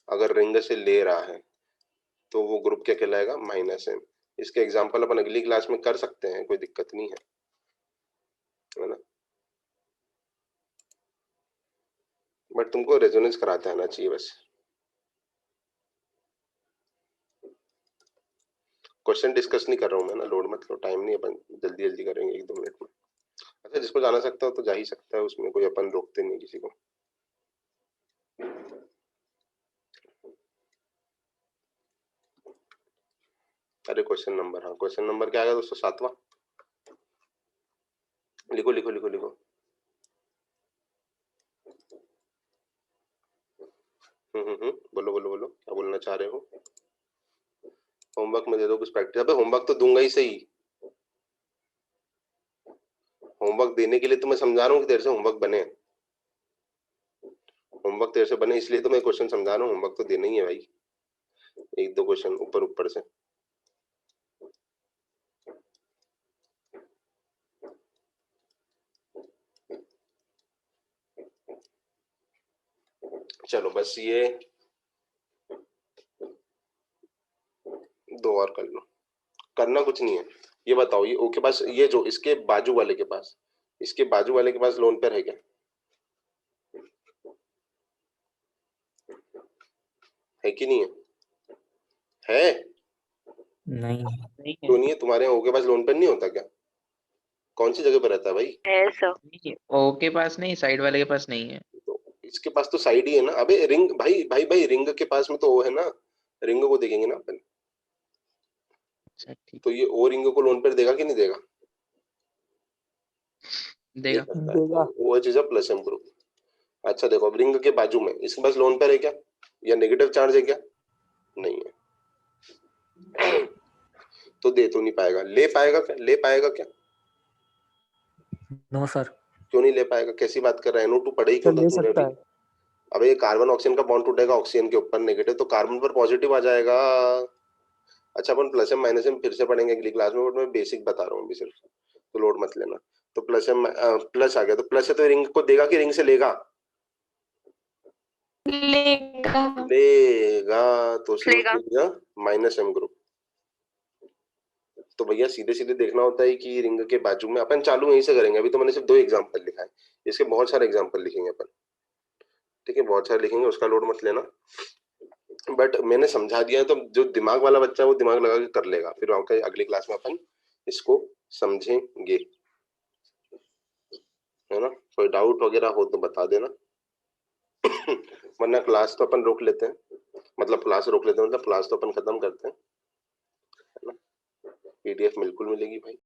अगर रिंग से ले रहा है तो वो ग्रुप क्या कहलाएगा, माइनस M। इसके एग्जांपल अपन अगली क्लास में कर सकते हैं, कोई दिक्कत नहीं है ना, बट तुमको रेजोनेंस कराते आना चाहिए बस। क्वेश्चन डिस्कस नहीं कर रहा हूँ मैं ना, लोड मत लो, टाइम नहीं, अपन जल्दी जल्दी करेंगे 1-2 मिनट में। अच्छा जिसको जाना सकता हो तो जा ही सकता है, उसमें कोई अपन रोकते नहीं किसी को। अरे क्वेश्चन नंबर, हाँ क्वेश्चन नंबर क्या आएगा दोस्तों, 7वां, लिखो लिखो लिखो लिखो। बोलो बोलो बोलो, क्या बोलना चाह रहे हो। होमवर्क में दे दो कुछ प्रैक्टिस। अबे होमवर्क तो दूंगा ही सही, होमवर्क देने के लिए तो मैं समझा रहा हूँ कि तेरे से होमवर्क बने, होमवर्क तेरे से बने इसलिए तो मैं क्वेश्चन समझा रहा हूँ, होमवर्क तो देना ही है भाई, 1-2 क्वेश्चन ऊपर ऊपर से। चलो बस ये 2 और कर लो, करना कुछ नहीं है। ये बताओ, ये O के पास, ये जो इसके बाजू वाले के पास, इसके बाजू वाले के पास लोन पेयर है क्या, है कि नहीं है, नहीं क्यों नहीं है, तुम्हारे यहाँ O के पास लोन पेयर नहीं होता क्या, कौन सी जगह पर रहता है भाई, है सर। ओ के पास नहीं, साइड वाले के पास नहीं है। तो इसके पास तो साइड ही है ना। अबे रिंग भाई भाई भाई, रिंग के पास में तो O है ना, रिंग को देखेंगे ना अपन, अच्छा ठीक, तो ये O रिंग को लोन पेयर देगा कि नहीं देगा, देगा। OH is a plus M group. अच्छा देखो, अब रिंग के बाजू में इसके पास लोन पेयर है क्या, या नेगेटिव चार्ज है क्या, नहीं है। तो दे तो नहीं पाएगा, ले पाएगा क्या, ले पाएगा क्या, नो सर। क्यों नहीं ले पाएगा, कैसी बात कर रहा है, NO2 पढ़े ही क्यों था तूने अभी, अब ये कार्बन ऑक्सीजन का बॉन्ड टूटेगा ऑक्सीजन के ऊपर नेगेटिव, तो कार्बन पर पॉजिटिव आ जाएगा। अच्छा अपन प्लस एम माइनस एम फिर से पढ़ेंगे अगली क्लास में, बट मैं बेसिक बता रहा हूँ अभी सिर्फ, तो लोड मत लेना। तो प्लस एम प्लस आ गया, तो प्लस है तो रिंग को देगा कि रिंग से लेगा? लेगा। लेगा, तो लेगा। Minus M group. तो भैया सीधे सीधे देखना होता है कि रिंग के बाजू में, अपन चालू यहीं से करेंगे, अभी तो मैंने सिर्फ 2 एग्जांपल लिखा है, इसके बहुत सारे एग्जांपल लिखेंगे अपन, ठीक है, बहुत सारे लिखेंगे, उसका लोड मत लेना। बट मैंने समझा दिया है, तो जो दिमाग वाला बच्चा है वो दिमाग लगा के कर लेगा, फिर अगली क्लास में अपन इसको समझेंगे, है ना। कोई डाउट वगैरह हो तो बता देना वरना क्लास तो अपन रोक लेते हैं, मतलब क्लास रोक लेते हैं, मतलब क्लास तो अपन खत्म करते हैं, है ना। पीडीएफ बिल्कुल मिलेगी भाई।